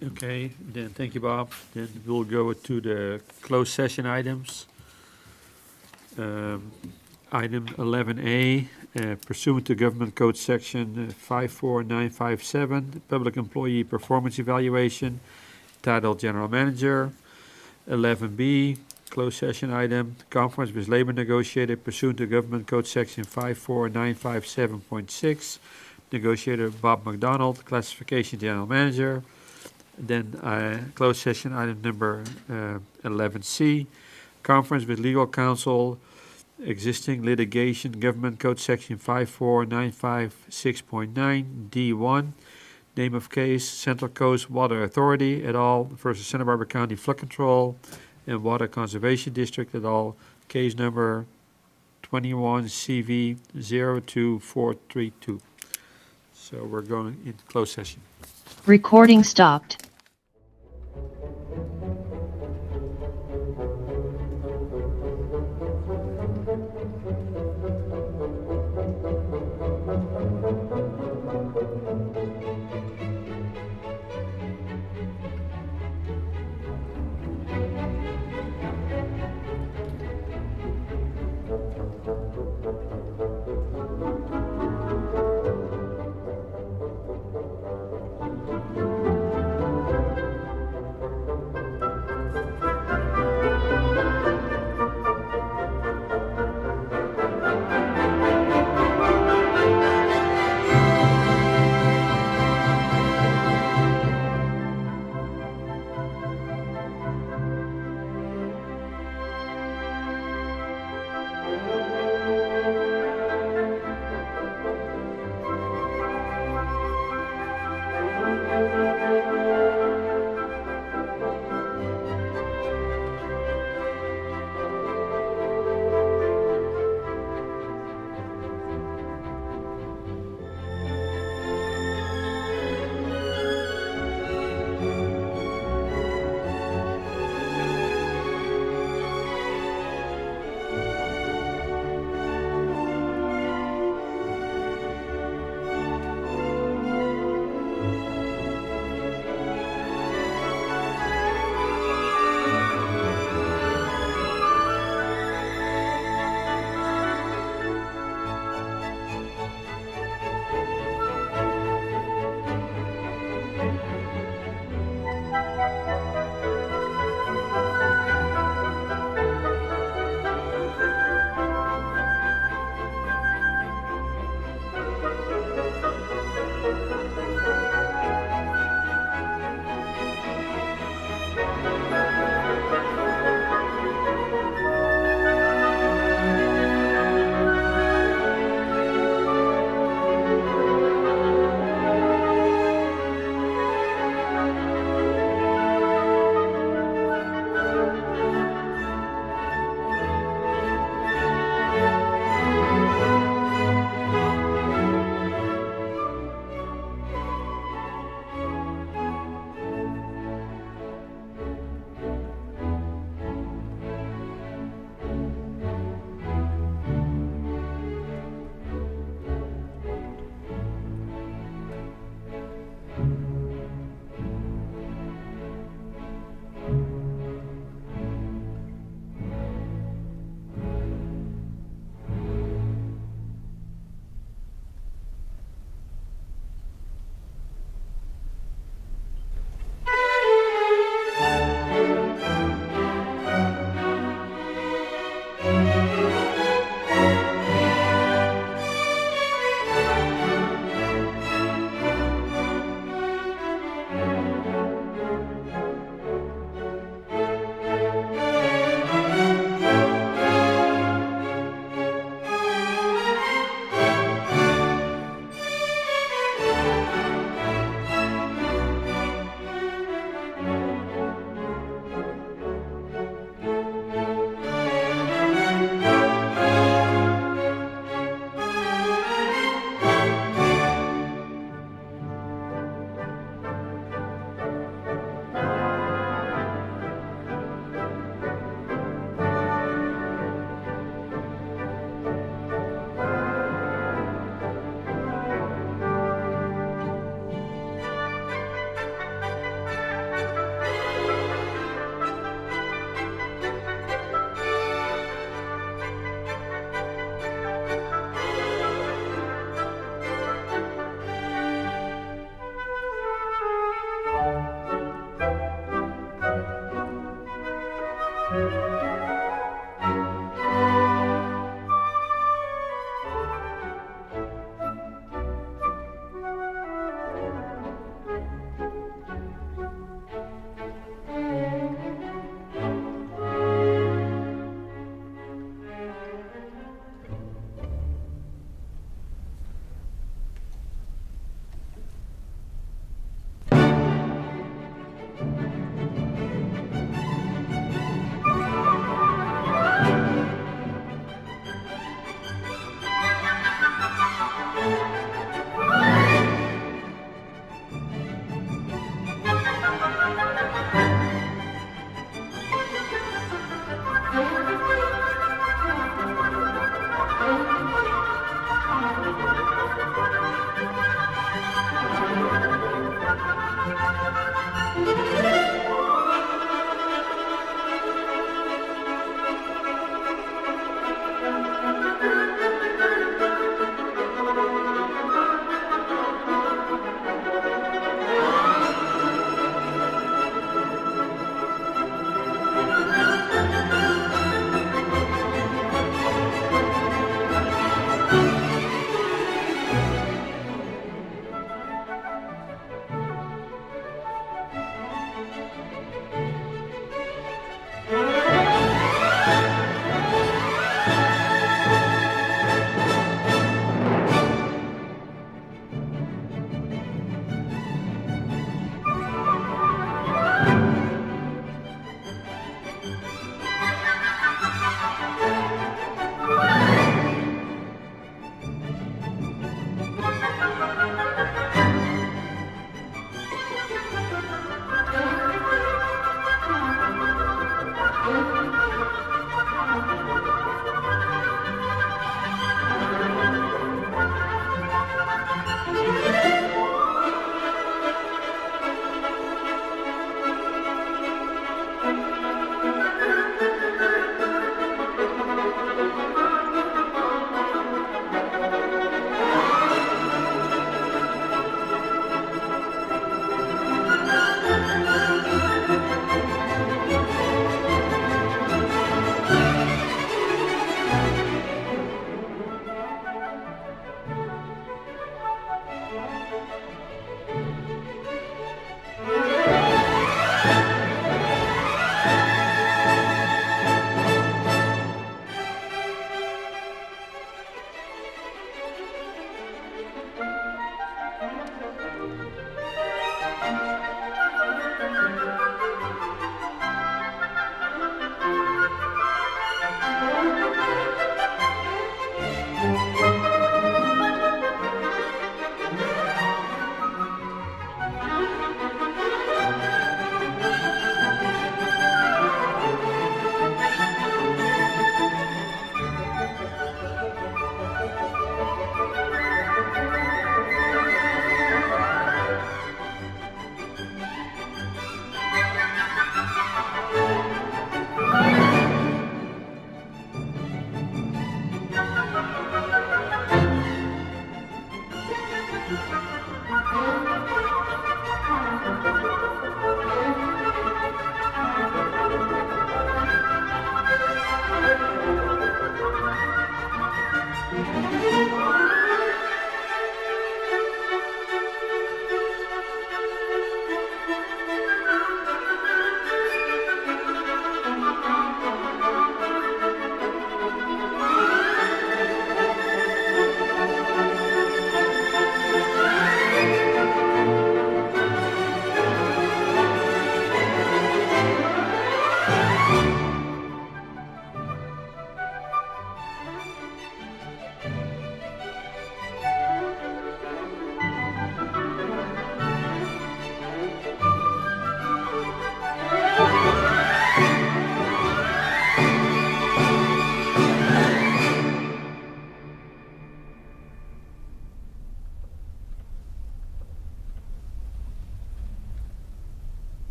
Okay, then thank you, Bob. Then we'll go to the closed session items. Item 11A, pursuant to Government Code Section 54957, Public Employee Performance Evaluation, titled General Manager. 11B, closed session item, conference with labor negotiator pursuant to Government Code Section 54957.6, negotiator Bob McDonald, classification General Manager. Then closed session item number 11C, conference with legal counsel, existing litigation, Government Code Section 54956.9, D1, name of case, Central Coast Water Authority et al. Versus Santa Barbara County Flood Control and Water Conservation District et al., case number 21 CV 02432. So we're going into closed session. Recording stopped.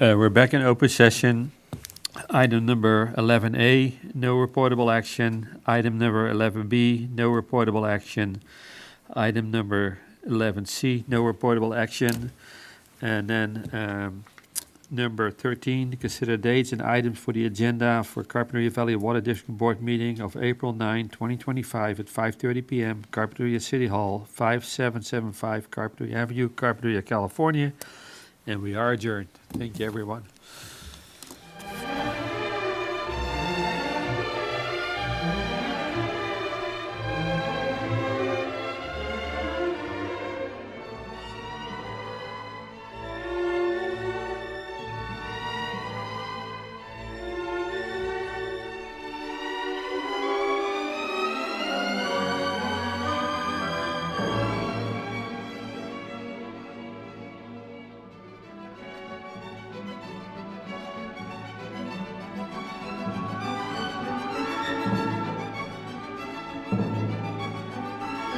We're back in open session. Item number 11A, no reportable action. Item number 11B, no reportable action. Item number 11C, no reportable action. And then number 13, consider dates and items for the agenda for Carpinteria Valley Water District Board meeting of April 9, 2025 at 5:30 p.m. Carpinteria City Hall, 5775 Carpinteria Avenue, Carpinteria, California. And we are adjourned. Thank you, everyone.